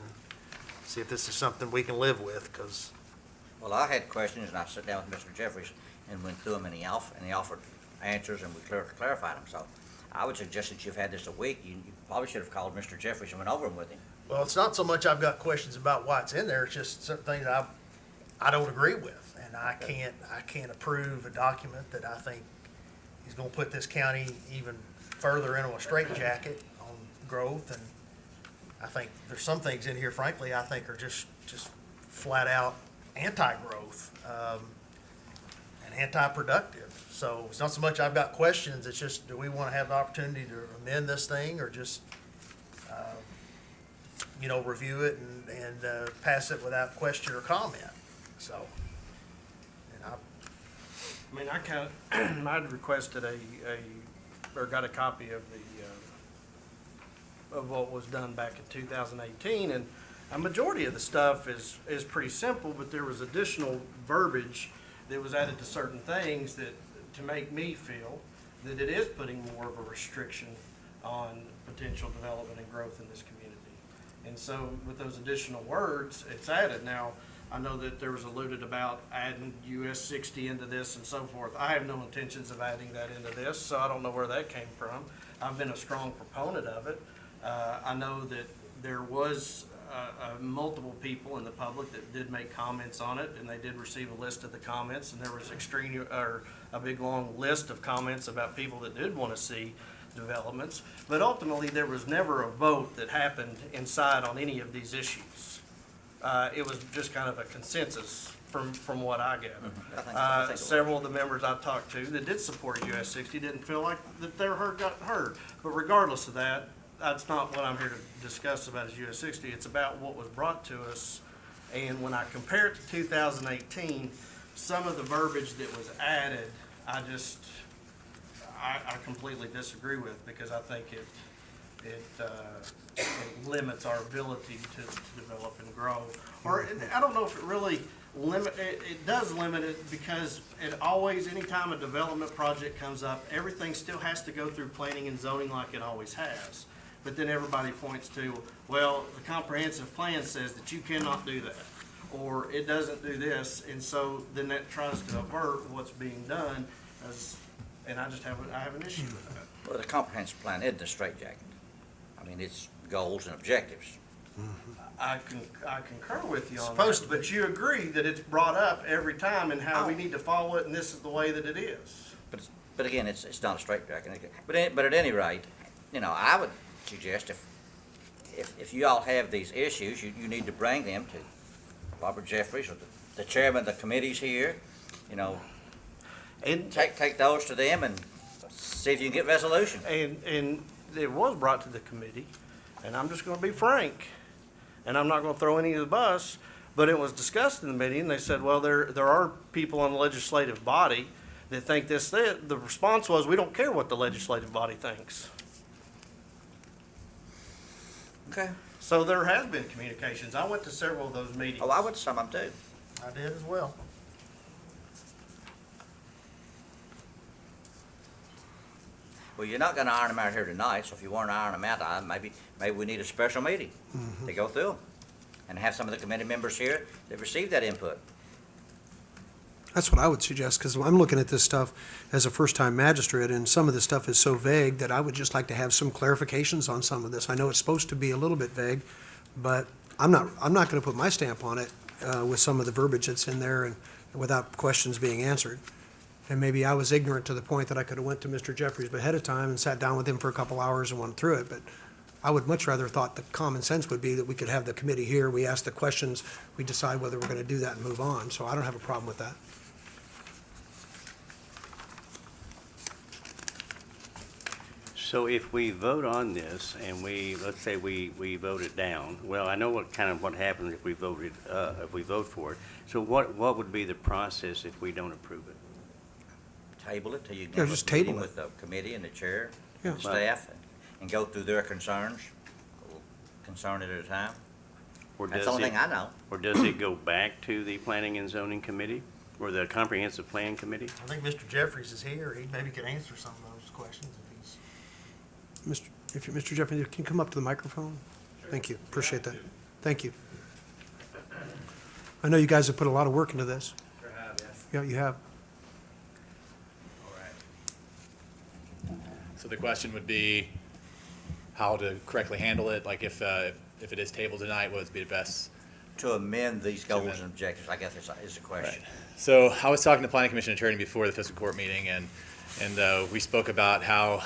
see if this is something we can live with, because. Well, I had questions, and I sat down with Mr. Jeffries and went through them, and he offered answers, and we clarified them. So I would suggest that you've had this a week. You probably should have called Mr. Jeffries and went over them with him. Well, it's not so much I've got questions about why it's in there, it's just certain things I don't agree with. And I can't approve a document that I think is gonna put this county even further into a straitjacket on growth. And I think there's some things in here, frankly, I think are just flat out anti-growth, and anti-productive. So it's not so much I've got questions, it's just, do we wanna have the opportunity to amend this thing, or just, review it and pass it without question or comment? So, and I'd requested or got a copy of of what was done back in 2018, and a majority of the stuff is pretty simple, but there was additional verbiage that was added to certain things that, to make me feel that it is putting more of a restriction on potential development and growth in this community. And so with those additional words, it's added. Now, I know that there was alluded about adding US 60 into this and so forth. I have no intentions of adding that into this, so I don't know where that came from. I've been a strong proponent of it. I know that there was multiple people in the public that did make comments on it, and they did receive a list of the comments, and there was a big long list of comments about people that did want to see developments. But ultimately, there was never a vote that happened inside on any of these issues. It was just kind of a consensus from what I gather. Several of the members I talked to that did support US 60 didn't feel like that their hurt got heard. But regardless of that, that's not what I'm here to discuss about is US 60. It's about what was brought to us. And when I compare it to 2018, some of the verbiage that was added, I completely disagree with, because I think it limits our ability to develop and grow. Or I don't know if it really it does limit it, because it always, anytime a development project comes up, everything still has to go through planning and zoning like it always has. But then everybody points to, well, the comprehensive plan says that you cannot do that, or it doesn't do this, and so then that tries to avert what's being done, and I have an issue with that. Well, the comprehensive plan isn't a straitjacket. I mean, it's goals and objectives. I concur with you on that, but you agree that it's brought up every time and how we need to follow it, and this is the way that it is. But again, it's not a straitjacket. But at any rate, I would suggest if you all have these issues, you need to bring them to Robert Jeffries or the chairman of the committees here, and take those to them and see if you can get resolution. And it was brought to the committee, and I'm just gonna be frank, and I'm not gonna throw any of the bus, but it was discussed in the meeting, and they said, well, there are people on the legislative body that think this. The response was, we don't care what the legislative body thinks. Okay. So there has been communications. I went to several of those meetings. Oh, I went to some of them too. I did as well. Well, you're not gonna iron them out here tonight, so if you want to iron them out, maybe we need a special meeting to go through them and have some of the committee members here that received that input. That's what I would suggest, because I'm looking at this stuff as a first-time magistrate, and some of this stuff is so vague that I would just like to have some clarifications on some of this. I know it's supposed to be a little bit vague, but I'm not going to put my stamp on it with some of the verbiage that's in there and without questions being answered. And maybe I was ignorant to the point that I could have went to Mr. Jeffries ahead of time and sat down with him for a couple hours and went through it, but I would much rather thought the common sense would be that we could have the committee here, we ask the questions, we decide whether we're going to do that and move on. So I don't have a problem with that. So if we vote on this and let's say we vote it down, well, I know what happens if we vote for it. So what would be the process if we don't approve it? Table it till you Yeah, get just a meeting table with the committee and the chair, Yeah. and staff, and go through their concerns, concern at a time. That's the only thing I know. Or does it go back to the Planning and Zoning Committee or the Comprehensive Plan Committee? I think Mr. Jeffries is here. He maybe could answer some of those questions if he's. Mr. Jeffries, can you come up to the microphone? Thank you, appreciate that. Thank you. I know you guys have put a lot of work into this. Sure have, yes. Yeah, you have. All right. So the question would be how to correctly handle it, like if it is tabled tonight, what would be the best? To amend these goals and objectives, I guess is the question. Right. So I was talking to Planning Commission attorney before the fiscal court meeting, and we spoke about how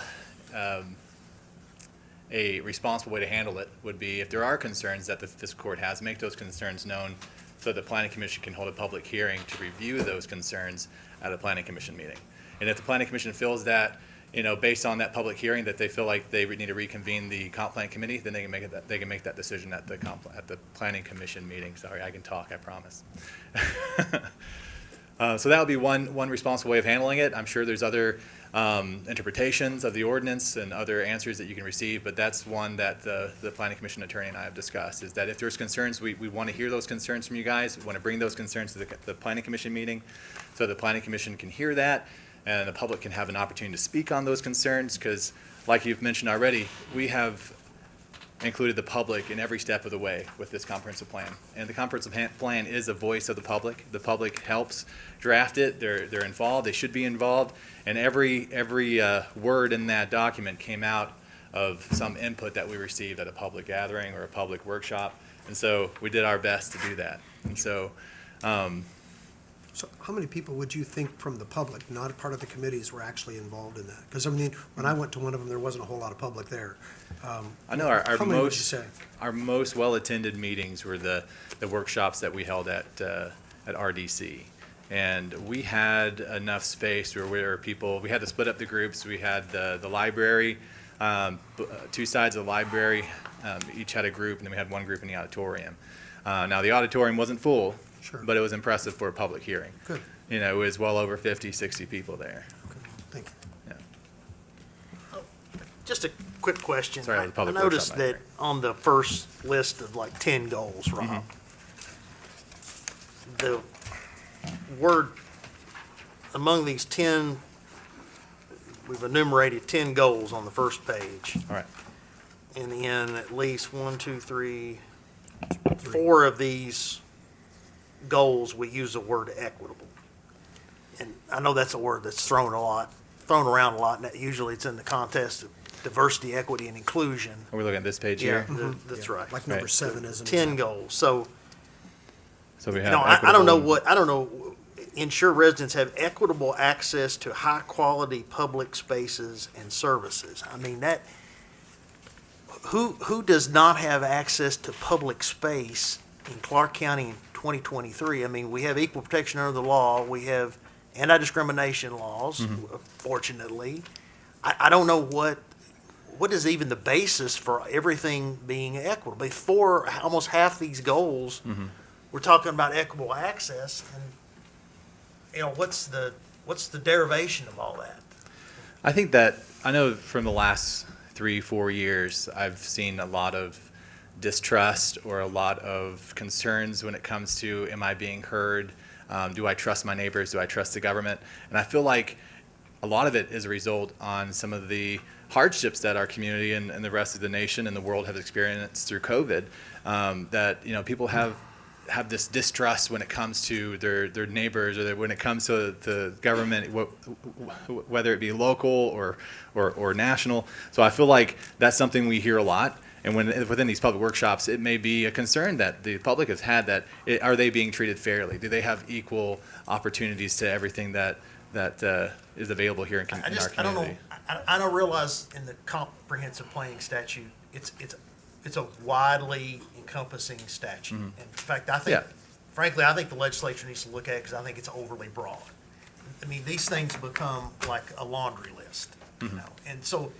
a responsible way to handle it would be if there are concerns that the fiscal court has, make those concerns known so the Planning Commission can hold a public hearing to review those concerns at a Planning Commission meeting. And if the Planning Commission feels that, based on that public hearing, that they feel like they need to reconvene the comp plan committee, then they can make that decision at the Planning Commission meeting. Sorry, I can talk, I promise. So that would be one responsible way of handling it. I'm sure there's other interpretations of the ordinance and other answers that you can receive, but that's one that the Planning Commission attorney and I have discussed, is that if there's concerns, we want to hear those concerns from you guys. We want to bring those concerns to the Planning Commission meeting so the Planning Commission can hear that and the public can have an opportunity to speak on those concerns, because like you've mentioned already, we have included the public in every step of the way with this comprehensive plan. And the comprehensive plan is a voice of the public. The public helps draft it. They're involved. They should be involved. And every word in that document came out of some input that we received at a public gathering or a public workshop. And so we did our best to do that. And so, So how many people would you think from the public, not a part of the committees, were actually involved in that? Because I mean, when I went to one of them, there wasn't a whole lot of public there. I know our How many would you say? most well-attended meetings were the workshops that we held at RDC. And we had enough space where we had to split up the groups. We had the library, two sides of the library, each had a group, and then we had one group in the auditorium. Now, the auditorium wasn't full, Sure. but it was impressive for a public hearing. Good. You know, it was well over 50, 60 people there. Okay, thank you. Just a quick question. Sorry, the public I noticed workshop that back on the first list of like 10 goals, Rob, the word, among these 10, we've enumerated 10 goals on the first page. All right. And in at least 1, 2, 3, 4 of these goals, we use the word equitable. And I know that's a word that's thrown around a lot, and that usually it's in the context of diversity, equity, and inclusion. Are we looking at this page Yeah, here? that's right. Like number Right. 7 is an 10 example. goals. So, So we you have know, I don't know equitable- I don't know, ensure residents have equitable access to high-quality public spaces and services. I mean, that, who does not have access to public space in Clark County in 2023? I mean, we have equal protection under the law, we have anti-discrimination laws, fortunately. I don't know what is even the basis for everything being equitable. Before almost half these goals, we're talking about equitable access, and, you know, what's the derivation of all that? I think that, I know from the last 3-4 years, I've seen a lot of distrust or a lot of concerns when it comes to, am I being heard? Do I trust my neighbors? Do I trust the government? And I feel like a lot of it is a result on some of the hardships that our community and the rest of the nation and the world have experienced through COVID, that, you know, people have this distrust when it comes to their neighbors, or when it comes to the government, whether it be local or national. So I feel like that's something we hear a lot. And within these public workshops, it may be a concern that the public has had, that are they being treated fairly? Do they have equal opportunities to everything that is available here in our community? I don't know, I don't realize in the comprehensive planning statute, it's a widely encompassing statute. In fact, I think, frankly, I think the legislature needs to look at it because I think it's overly broad. I mean, these things become like a laundry list, you know, and so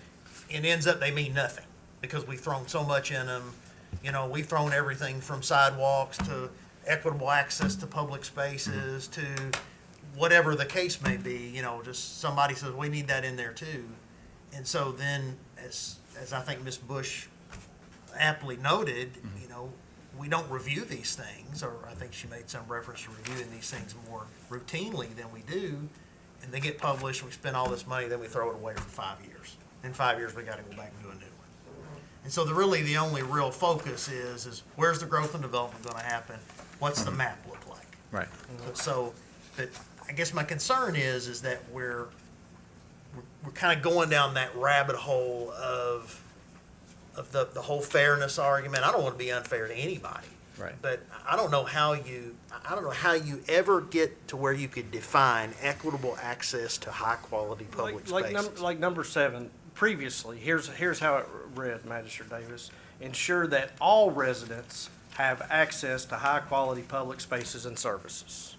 it ends up, they mean nothing because we've thrown so much in them. You know, we've thrown everything from sidewalks to equitable access to public spaces to whatever the case may be, you know, just somebody says, we need that in there too. And so then, as I think Ms. Bush aptly noted, you know, we don't review these things, or I think she made some reference to reviewing these things more routinely than we do, and they get published, we spend all this money, then we throw it away for 5 years. In 5 years, we gotta go back and do a new one. And so the only real focus is where's the growth and development gonna happen? What's the map look like? Right. So, but I guess my concern is that we're kind of going down that rabbit hole of the whole fairness argument. I don't want to be unfair to anybody. Right. But I don't know how you ever get to where you could define equitable access to high-quality public spaces. Like number 7, previously, here's how it read, Magistrate Davis. Ensure that all residents have access to high-quality public spaces and services.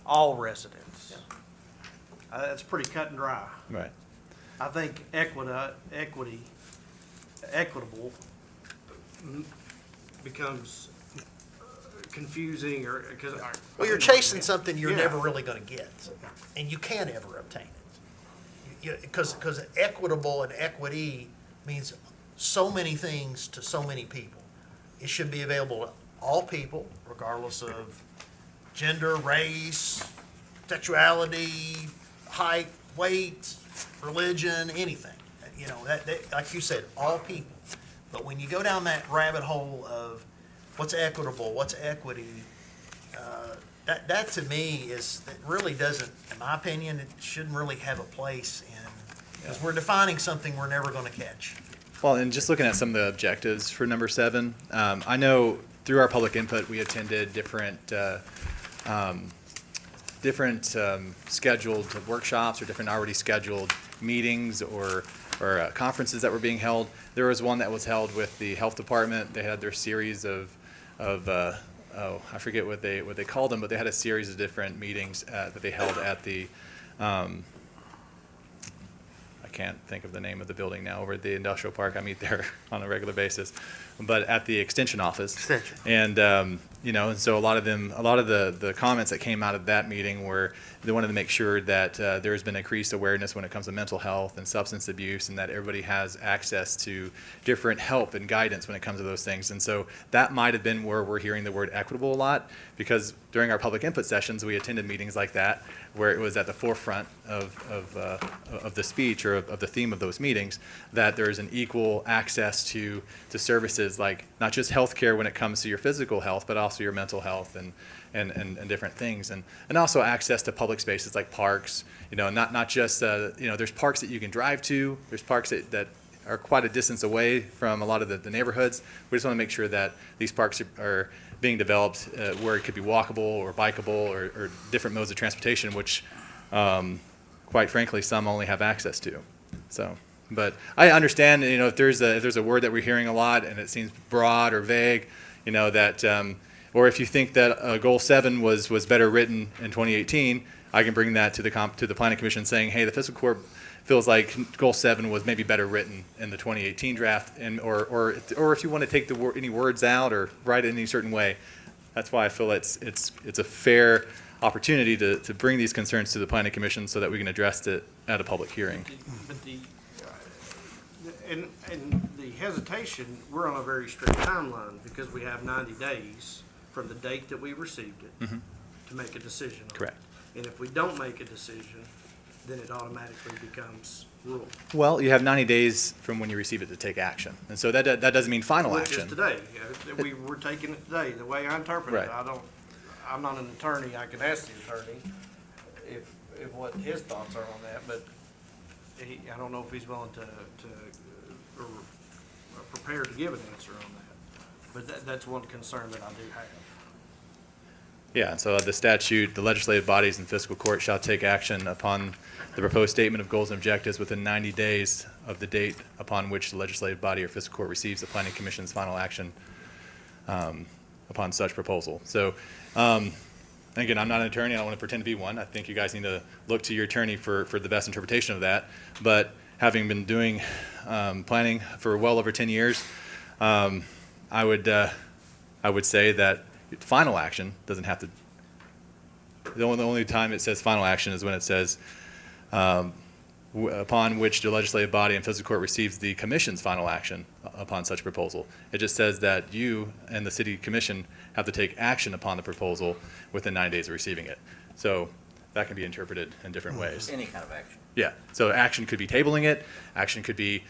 All residents. That's pretty cut and dry. Right. I think equitable becomes confusing or, because. Well, you're chasing something you're Yeah. never really gonna get, and you can't ever obtain it. Because equitable and equity means so many things to so many people. It should be available to all people, regardless of gender, race, sexuality, height, weight, religion, anything. You know, that, like you said, all people. But when you go down that rabbit hole of what's equitable, what's equity, that to me is, it really doesn't, in my opinion, it shouldn't really have a place in, because we're defining something we're never gonna catch. Well, and just looking at some of the objectives for number 7, I know through our public input, we attended different scheduled workshops or different already scheduled meetings or conferences that were being held. There was one that was held with the health department. They had their series of I forget what they called them, but they had a series of different meetings that they held at the I can't think of the name of the building now, over at the industrial park. I meet there on a regular basis, but at the extension office. Extension. And, you know, and so a lot of the comments that came out of that meeting were they wanted to make sure that there has been increased awareness when it comes to mental health and substance abuse, and that everybody has access to different help and guidance when it comes to those things. And so that might have been where we're hearing the word equitable a lot, because during our public input sessions, we attended meetings like that, where it was at the forefront of the speech or of the theme of those meetings, that there's an equal access to services like not just healthcare when it comes to your physical health, but also your mental health and different things, and also access to public spaces like parks. You know, not just you know, there's parks that you can drive to. There's parks that are quite a distance away from a lot of the neighborhoods. We just want to make sure that these parks are being developed where it could be walkable or bikeable or different modes of transportation, which quite frankly some only have access to. So, but I understand, you know, if there's a word that we're hearing a lot and it seems broad or vague, you know, that or if you think that Goal 7 was better written in 2018, I can bring that to the Planning Commission saying, hey, the Fiscal Court feels like Goal 7 was maybe better written in the 2018 draft, and or if you want to take any words out or write it in any certain way. That's why I feel it's a fair opportunity to bring these concerns to the Planning Commission so that we can address it at a public hearing. But and the hesitation, we're on a very strict timeline because we have 90 days from the date that we received it to make a decision on it. Correct. And if we don't make a decision, then it automatically becomes rule. Well, you have 90 days from when you receive it to take action, and so that doesn't mean final Which action. is today. We're taking it today. The way I interpret it, Right. I'm not an attorney. I can ask the attorney if what his thoughts are on that, but I don't know if he's willing to or prepared to give an answer on that. But that's one concern that I do have. Yeah, so the statute, the legislative bodies and fiscal court shall take action upon the proposed statement of goals and objectives within 90 days of the date upon which the legislative body or fiscal court receives the Planning Commission's final action upon such proposal. So, again, I'm not an attorney. I don't want to pretend to be one. I think you guys need to look to your attorney for the best interpretation of that. But having been doing planning for well over 10 years, I would say that final action doesn't have to. The only time it says final action is when it says upon which the legislative body and fiscal court receives the commission's final action upon such proposal. It just says that you and the city commission have to take action upon the proposal within 9 days of receiving it. So that can be interpreted in different ways. Any kind of action. Yeah. So action could be tabling it. Action could be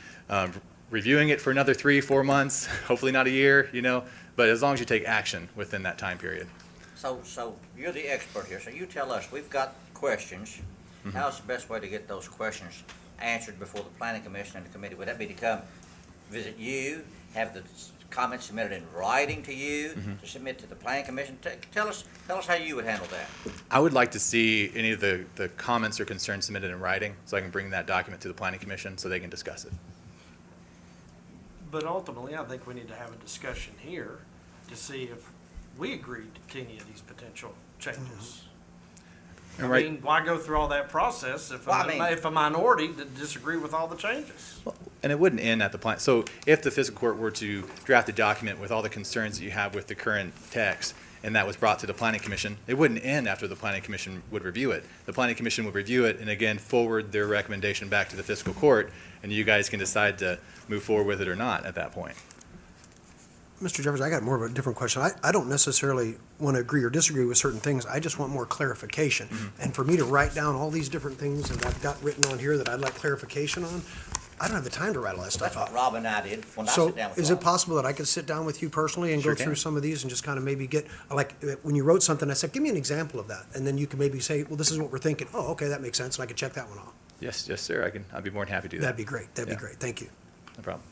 reviewing it for another 3-4 months. Hopefully not a year. You know. But as long as you take action within that time period. So you're the expert here, so you tell us, we've got questions. How's the best way to get those questions answered before the Planning Commission and the committee? Would that be to come visit you, have the comments submitted in writing to you, to submit to the Planning Commission? Tell us how you would handle that. I would like to see any of the comments or concerns submitted in writing so I can bring that document to the Planning Commission so they can discuss it. But ultimately, I think we need to have a discussion here to see if we agreed to any of these potential changes. I mean, why go through all that process if a minority disagree with all the changes? And it wouldn't end at the plan. So if the fiscal court were to draft a document with all the concerns that you have with the current text, and that was brought to the planning commission, it wouldn't end after the planning commission would review it. The planning commission would review it and again forward their recommendation back to the fiscal court, and you guys can decide to move forward with it or not at that point. Mr. Jeffers, I got more of a different question. I don't necessarily want to agree or disagree with certain things. I just want more clarification. And for me to write down all these different things that I've got written on here that I'd like clarification on, I don't have the time to write all that stuff That's what out. Rob and I did when I So sit down with is it Rob. possible that I could sit down with you personally and Sure go through can. some of these and just kind of maybe get, like, when you wrote something, I said, give me an example of that. And then you can maybe say, well, this is what we're thinking. Oh, okay, that makes sense. And I could check that one off. Yes, sir, I'd be more than happy to do that. That'd be great. That'd Yeah. be great. Thank you. No problem.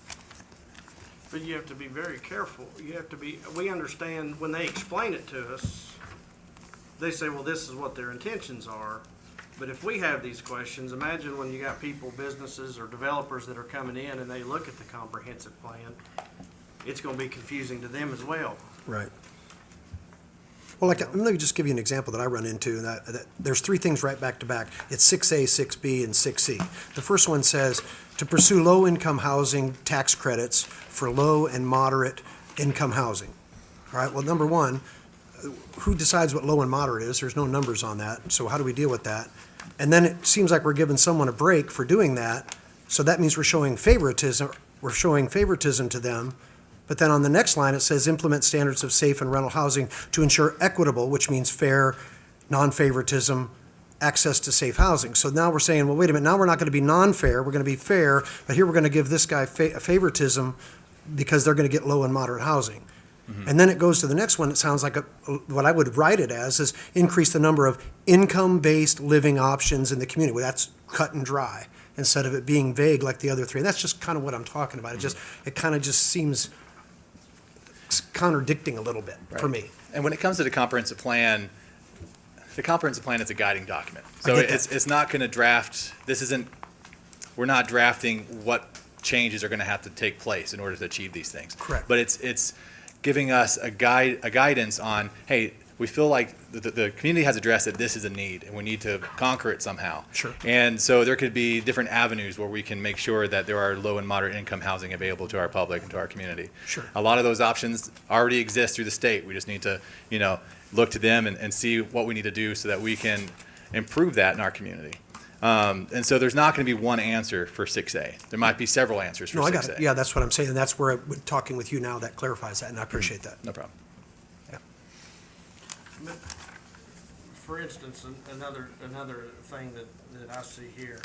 But you have to be very careful. You have to be, we understand when they explain it to us, they say, well, this is what their intentions are. But if we have these questions, imagine when you got people, businesses or developers that are coming in and they look at the comprehensive plan, it's gonna be confusing to them as well. Right. Well, like, let me just give you an example that I run into, that there's three things right back to back. It's 6A, 6B, and 6C. The first one says, to pursue low-income housing tax credits for low and moderate income housing. All right, well, number one, who decides what low and moderate is? There's no numbers on that, so how do we deal with that? And then it seems like we're giving someone a break for doing that, so that means we're showing favoritism to them. But then on the next line, it says implement standards of safe and rental housing to ensure equitable, which means fair, non-favoritism, access to safe housing. So now we're saying, well, wait a minute, now we're not going to be non-fair, we're going to be fair, but here we're going to give this guy favoritism because they're going to get low and moderate housing. And then it goes to the next one, it sounds like what I would write it as is increase the number of income-based living options in the community. Well, that's cut and dry, instead of it being vague like the other three. And that's just kind of what I'm talking about. It kind of just seems contradicting a little bit for me. And when it comes to the comprehensive plan is a guiding document. So I get that. it's not going to draft, we're not drafting what changes are going to have to take place in order to achieve these things. Correct. But it's giving us a guidance on, hey, we feel like the community has addressed that this is a need and we need to conquer it somehow. Sure. And so there could be different avenues where we can make sure that there are low and moderate income housing available to our public and to our community. Sure. A lot of those options already exist through the state. We just need to, look to them and see what we need to do so that we can improve that in our community. And so there's not going to be one answer for 6A. There might be several answers for 6A. No, I got it. Yeah, that's what I'm saying. And that's where, talking with you now, that clarifies that, and I appreciate that. No problem. For instance, another thing that I see here,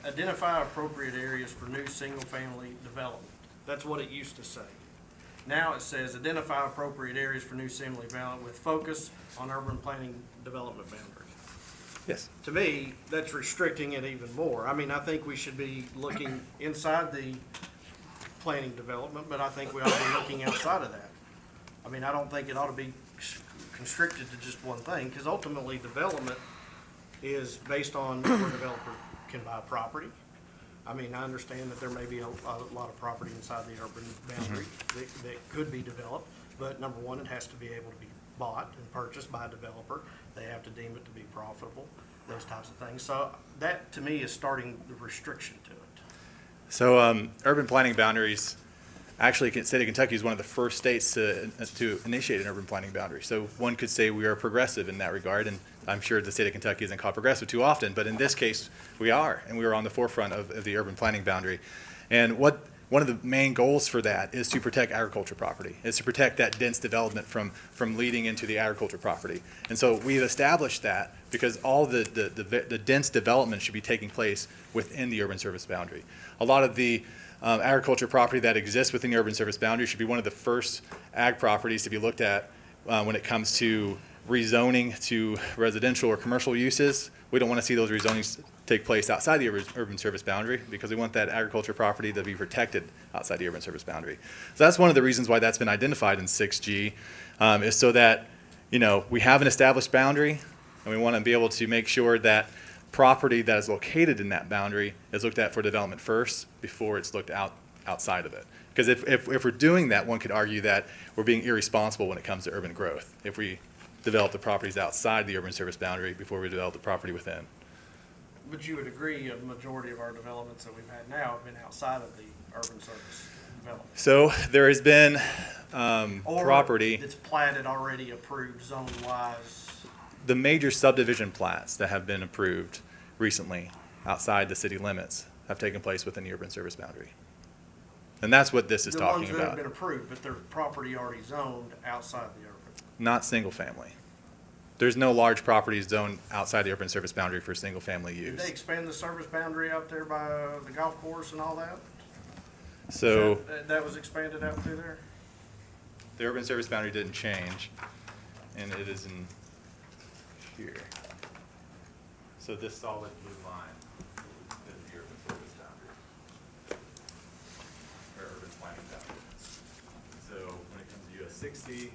identify appropriate areas for new single-family development. That's what it used to say. Now it says identify appropriate areas for new single development with focus on urban planning development boundaries. Yes. To me, that's restricting it even more. I mean, I think we should be looking inside the planning development, but I think we ought to be looking outside of that. I mean, I don't think it ought to be constricted to just one thing, because ultimately development is based on where a developer can buy property. I mean, I understand that there may be a lot of property inside the urban boundary that could be developed, but number one, it has to be able to be bought and purchased by a developer. They have to deem it to be profitable, those types of things. So that, to me, is starting the restriction to it. So urban planning boundaries, actually, the state of Kentucky is one of the first states to initiate an urban planning boundary. So one could say we are progressive in that regard, and I'm sure the state of Kentucky isn't called progressive too often, but in this case, we are, and we are on the forefront of the urban planning boundary. And one of the main goals for that is to protect agriculture property, is to protect that dense development from leading into the agriculture property. And so we've established that because all the dense development should be taking place within the urban service boundary. A lot of the agriculture property that exists within the urban service boundary should be one of the first ag properties to be looked at when it comes to rezoning to residential or commercial uses. We don't want to see those rezonings take place outside the urban service boundary because we want that agriculture property to be protected outside the urban service boundary. So that's one of the reasons why that's been identified in 6G, is so that, we have an established boundary and we want to be able to make sure that property that is located in that boundary is looked at for development first before it's looked outside of it. Because if we're doing that, one could argue that we're being irresponsible when it comes to urban growth, if we develop the properties outside the urban service boundary before we develop the property within. But you would agree a majority of our developments that we've had now have been outside of the urban service development. So there has been property, Or it's platted already approved zone-wise? the major subdivision plats that have been approved recently outside the city limits have taken place within the urban service boundary. And that's what this is The talking ones that have about, been approved, but their property already zoned outside the urban. not single family. There's no large properties zoned outside the urban service boundary for single family Did use. they expand the service boundary out there by the golf course and all that? So That was expanded out through there? the urban service boundary didn't change, and it is in here. So this solid blue line is the urban service boundary, or urban planning boundary. So when it comes to US 60,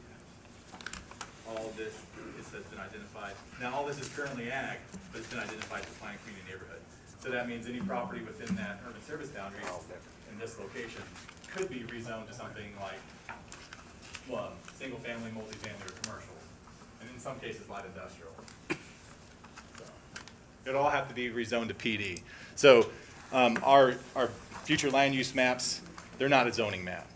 all this has been identified. Now, all this is currently ag, but it's been identified as a planned community neighborhood. So that means any property within that urban service boundary in this location could be rezoned to something like, well, single family, multifamily, or commercial, and in some cases light industrial. So, it'll all have to be rezoned to PD. So our future land use maps, they're not a zoning map.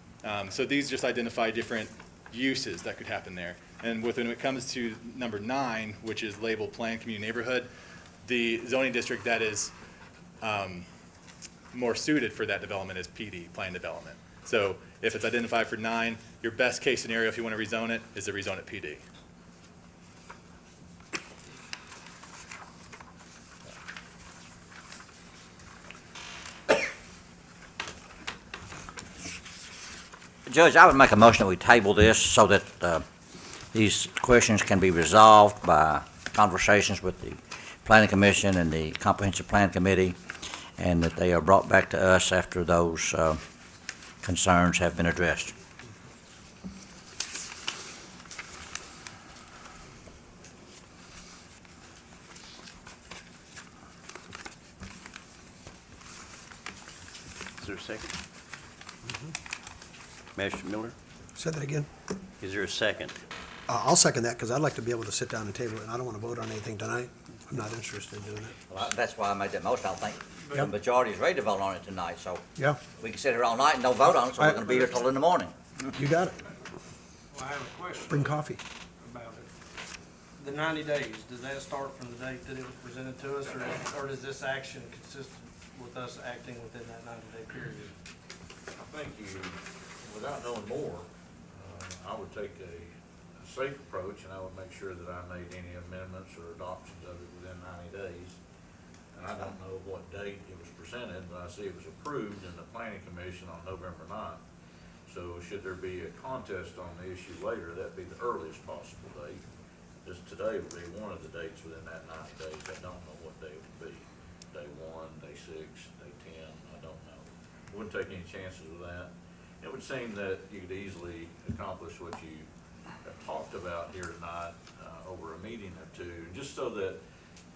So these just identify different uses that could happen there. And when it comes to number 9, which is labeled planned community neighborhood, the zoning district that is more suited for that development is PD, planned development. So if it's identified for 9, your best case scenario if you want to rezone it is to rezone it PD. Judge, I would make a motion that we table this so that these questions can be resolved by conversations with the Planning Commission and the Comprehensive Plan Committee, and that they are brought back to us after those concerns have been addressed. Is there a second? Magistrate Miller, Say that again. is there a second? I'll second that, because I'd like to be able to sit down and table it, and I don't want to vote on anything tonight. I'm not interested in doing it. Well, that's why I made that motion. I think the Yep. majority is ready to vote on it tonight, so Yeah, we can sit here all night and don't vote on it, so we're going to be here till in the morning. you got it. Well, I have a question Bring coffee. about it. The 90 days, does that start from the date that it was presented to us, or does this action consist with us acting within that 90-day period? I think you, without knowing more, I would take a safe approach, and I would make sure that I made any amendments or adoptions of it within 90 days. And I don't know what date it was presented, but I see it was approved in the Planning Commission on November 9th. So should there be a contest on the issue later, that'd be the earliest possible date. Just today would be one of the dates within that 90 days. I don't know what day it would be. Day 1, day 6, day 10, I don't know. Wouldn't take any chances with that. It would seem that you could easily accomplish what you have talked about here tonight over a meeting or two, just so that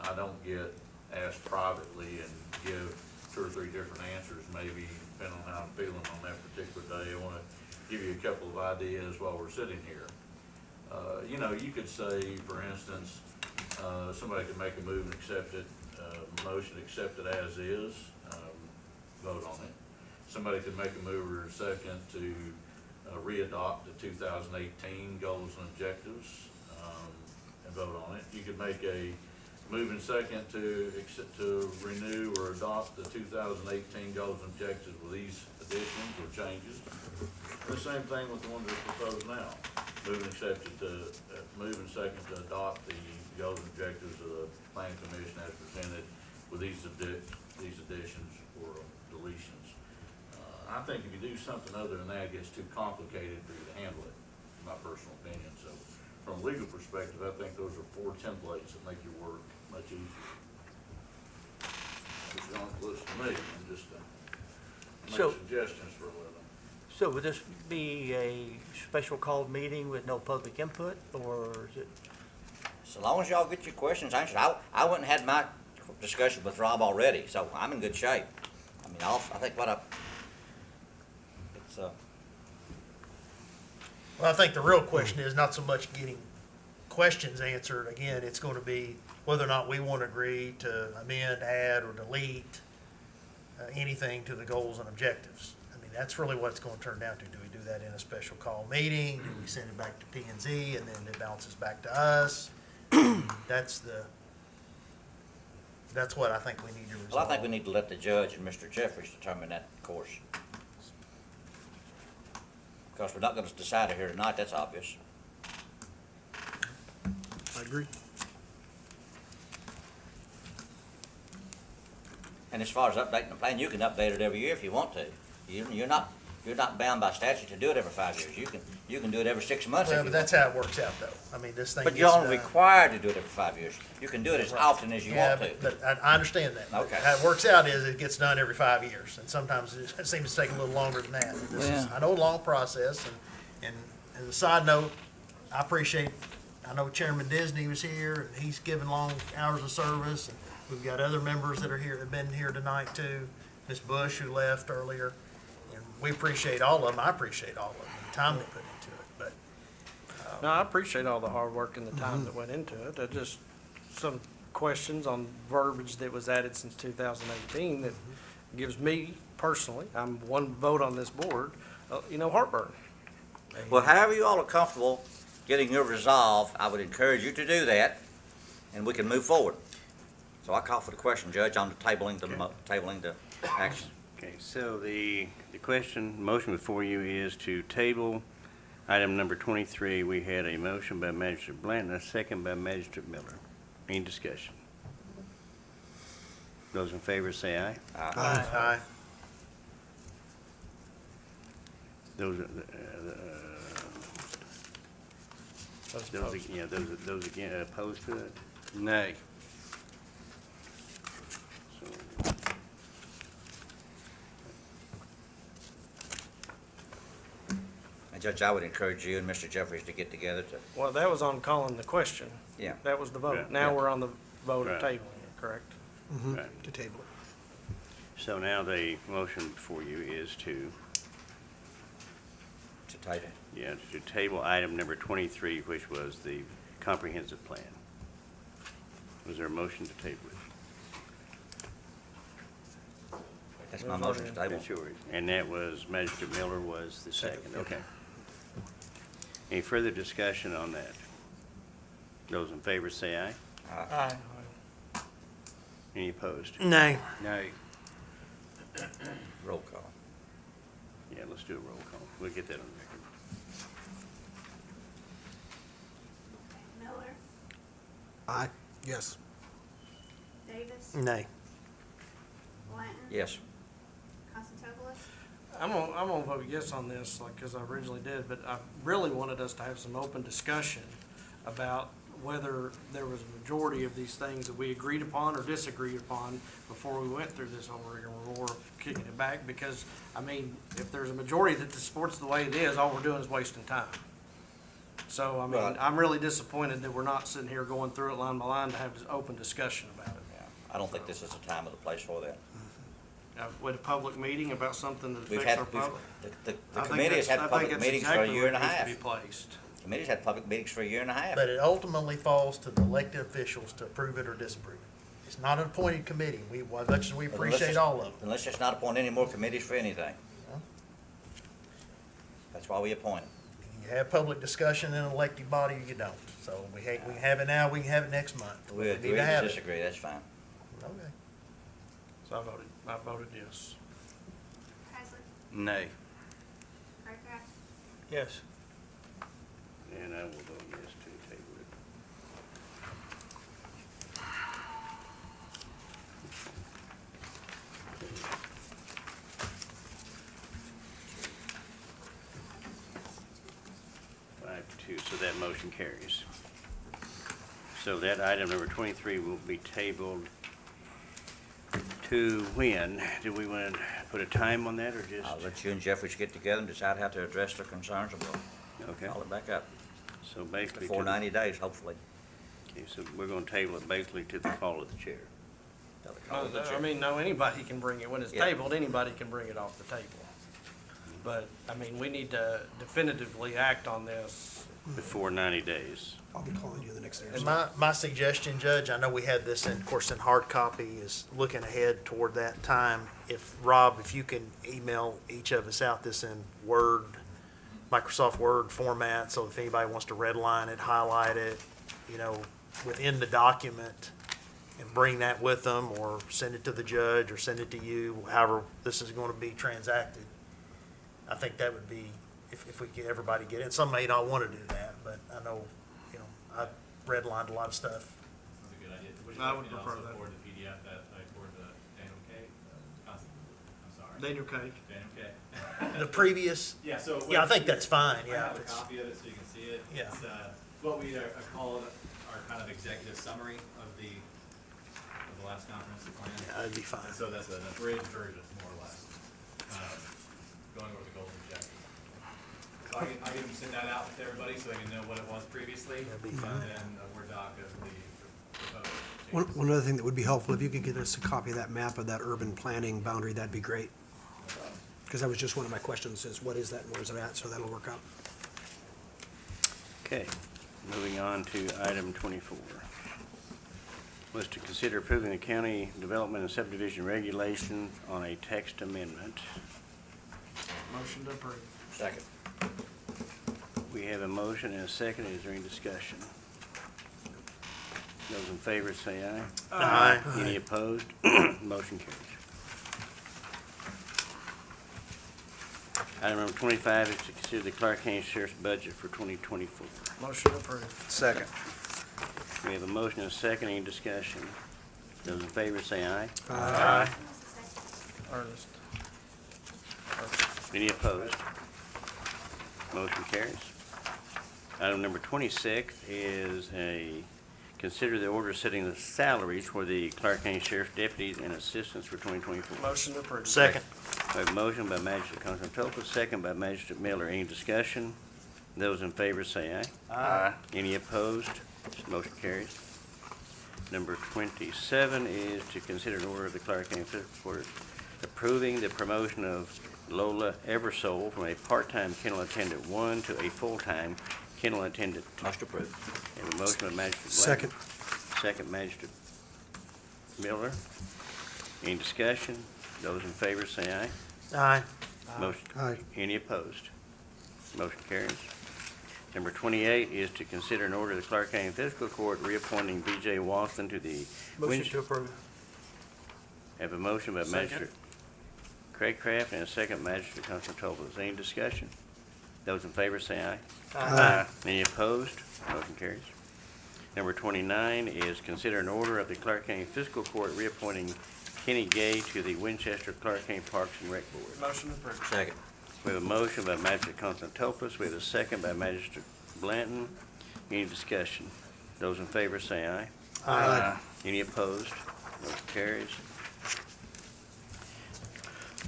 I don't get asked privately and give 2 or 3 different answers, maybe depending on how I'm feeling on that particular day. I want to give you a couple of ideas while we're sitting here. You know, you could say, for instance, somebody could make a move and accept it, motion to accept it as is, vote on it. Somebody could make a move or a second to re-adopt the 2018 goals and objectives and vote on it. You could make a move and second to renew or adopt the 2018 goals and objectives with these additions or changes. The same thing with the ones that are proposed now. Move and second to adopt the goals and objectives of the Planning Commission as presented with these additions or deletions. I think if you do something other than that, it gets too complicated for you to handle it, in my personal opinion. So from a legal perspective, I think those are 4 templates that make your work much easier. Which don't listen to me, I'm just So- make suggestions for a living. So would this be a special called meeting with no public input, or is it? So long as y'all get your questions answered, I went and had my discussion with Rob already, so I'm in good shape. I mean, I think it's, Well, I think the real question is not so much getting questions answered. Again, it's going to be whether or not we want to agree to amend, add, or delete anything to the goals and objectives. I mean, mean, that's really what it's gonna turn down to. Do we do that in a special call meeting? Do we send it back to P and Z and then it bounces back to us? That's what I think we need to resolve. Well, I think we need to let the judge and Mr. Jeffries determine that course. Because we're not gonna decide it here tonight, that's obvious. I agree. And as far as updating the plan, you can update it every year if you want to. You're not bound by statute to do it every 5 years. You can do it every 6 months if Well, you but want. that's how it works out, though. I mean, this thing But gets you're only done. required to do it every 5 years. You can do it as Right. often as you Yeah, want to. But I understand that. Okay. How it works out is it gets done every 5 years, and sometimes it seems to take a little longer than that. This is, I know, a long process, and as a side note, I know Chairman Disney was here, and he's given long hours of service, and we've got other members that are here, have been here tonight too. Ms. Bush, who left earlier, and we appreciate all of them. I appreciate all of them, the time they put into it, but No, I appreciate all the hard work and the time that went into it. Just some questions on verbiage that was added since 2018 that gives me personally, I'm one vote on this board, heartburn. Well, however you all are comfortable getting your resolve, I would encourage you to do that, and we can move forward. So I call for the question, Judge, on the tabling the action. Okay, so the motion before you is to table item number 23. We had a motion by Magistrate Blanton, a second by Magistrate Miller. Any discussion? Those in favor say aye. Aye. Those again opposed to it? Nay. So, And Judge, I would encourage you and Mr. Jeffries to get together to, Well, that was on calling the question. yeah. That was the vote. Yeah. Now we're on the vote of Right. tabling it, correct? Right. To table it. So now the motion before you is to table. to table item number 23, which was the comprehensive plan. Was there a motion to table it? That's my motion to table. That's yours. And that was, Magistrate Miller was the second, okay. Any further discussion on that? Those in favor say aye. Aye. Any opposed? Nay. Nay. Roll call. Yeah, let's do a roll call. We'll get that on record. Miller, Aye. Yes. Davis, Nay. Blanton, Yes. Constantopoulos. I'm gonna vote yes on this, like, because I originally did, but I really wanted us to have some open discussion about whether there was a majority of these things that we agreed upon or disagreed upon before we went through this whole rigmarole of kicking it back, because, I mean, if there's a majority that supports the way it is, all we're doing is wasting time. So, I mean, Right. I'm really disappointed that we're not sitting here going through it line by line to have this open discussion about it. Yeah. I don't think this is the time or the place for that. With a public meeting about something that We've affects had, our public. the I think committee has that's- had I think public that's meetings for a exactly year where and a it needs to half. be placed. Committee's had public meetings for a year and a half. But it ultimately falls to the elected officials to approve it or disapprove it. It's not an appointed committee. As much as we But appreciate all of them. And let's just not appoint any more committees for anything. That's why we appoint them. You have public discussion in an elected body, or you don't. So we can have it now, we can have it next month. We need agree to to have it. disagree, that's fine. Okay. So I voted yes. Heisler, Nay. Craycraft, Yes. And I will vote yes to table it. Five to two, so that motion carries. So that item number 23 will be tabled to when? Do we want to put a time on that or just? I'll let you and Jeffries get together and decide how to address their concerns, and we'll Okay, call it back up so basically. before to the- 90 days, hopefully. Okay, so we're going to table it basically to the call of the chair. They'll call it the I chair. mean, no, anybody can bring it. When it's Yeah. tabled, anybody can bring it off the table. But, I mean, we need to definitively act on this before 90 days. I'll be calling you the next day. or And so. my suggestion, Judge, I know we had this in, of course, in hard copy, is looking ahead toward that time. If, Rob, if you can email each of us out this in Word, Microsoft Word format, so if anybody wants to redline it, highlight it, you know, within the document, and bring that with them, or send it to the judge, or send it to you, however this is going to be transacted. I think that would be, if we get everybody get it. Some may not want to do that, but I know, you know, I redlined a lot of stuff. That's a good idea. Would you I like would me to prefer also that. forward the PDF that I forwarded to Daniel K? I'm sorry. Daniel Cake. Daniel K. The previous, Yeah, so. yeah, I think that's fine, I yeah. have if a it's- copy of it so you can see it. Yeah. It's, what we called our kind of executive summary of the last comprehensive plan. Yeah, that'd be fine. And so that's an abridged version, more or less, going over the goals and objectives. So I can send that out to everybody so they can know what it was previously. That'd be And fine. then a Word doc of the proposed One, changes. one other thing that would be helpful, if you could get us a copy of that map of that urban planning boundary, that'd be great. Because that was just one of my questions, is what is that and where's it at, so that'll work out. Okay, moving on to item 24. Was to consider approving the county development and subdivision regulations on a text amendment. Motion to approve. Second. We have a motion and a second. Is there any discussion? Those in favor say aye. Aye. Any opposed? Motion carries. Item number 25 is to consider the Clark County Sheriff's budget for 2024. Motion to approve. Second. We have a motion and a second. Any discussion? Those in favor say aye. Aye. Ernest. Any opposed? Motion carries. Item number 26 is consider the order setting the salaries for the Clark County Sheriff's deputies and assistants for 2024. Motion to approve. Second. We have a motion by Magistrate Constantopoulos, second by Magistrate Miller. Any discussion? Those in favor say aye. Aye. Any opposed? Motion carries. Number 27 is to consider an order of the Clark County Fiscal Court approving the promotion of Lola Eversole from a part-time kennel attendant 1 to a full-time kennel attendant 2. Must approve. We have a motion by Magistrate Second. Blanton. Second, Magistrate Miller. Any discussion? Those in favor say aye. Aye. Motion. Aye. Any opposed? Motion carries. Number 28 is to consider an order of the Clark County Fiscal Court reappointing B.J. Walston to the Motion to approve. Have a motion by Second. Magistrate Craycraft and a second Magistrate Constantopoulos. Any discussion? Those in favor say aye. Aye. Any opposed? Motion carries. Number 29 is consider an order of the Clark County Fiscal Court reappointing Kenny Gay to the Winchester Clark County Parks and Rec Board. Motion to approve. Second. We have a motion by Magistrate Constantopoulos. We have a second by Magistrate Blanton. Any discussion? Those in favor say aye. Aye. Any opposed? Motion carries.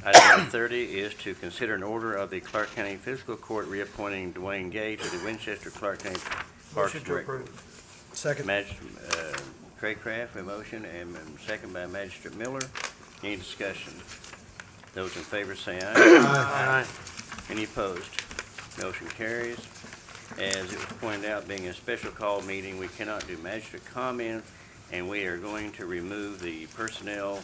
Item number 30 is to consider an order of the Clark County Fiscal Court reappointing Dwayne Gay to the Winchester Clark County Parks Motion and to Rec. approve. Second. Craycraft, a motion, and second by Magistrate Miller. Any discussion? Those in favor say aye. Aye. Any opposed? Motion carries. As it was pointed out, being a special call meeting, we cannot do magistrate comment, and we are going to remove the personnel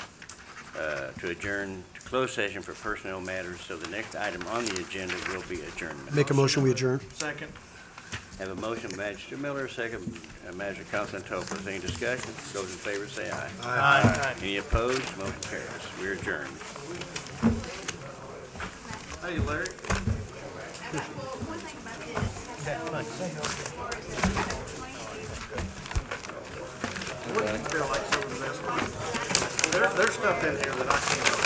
to adjourn to closed session for personnel matters. So the next item on the agenda will be adjournment. Make a motion, we adjourn. Second. Have a motion by Magistrate Miller, second Magistrate Constantopoulos. Any discussion? Those in favor say aye. Aye. Any opposed? Motion carries. We're adjourned. Hey, Larry. What do you feel like some of the best? There's stuff in here that I can't.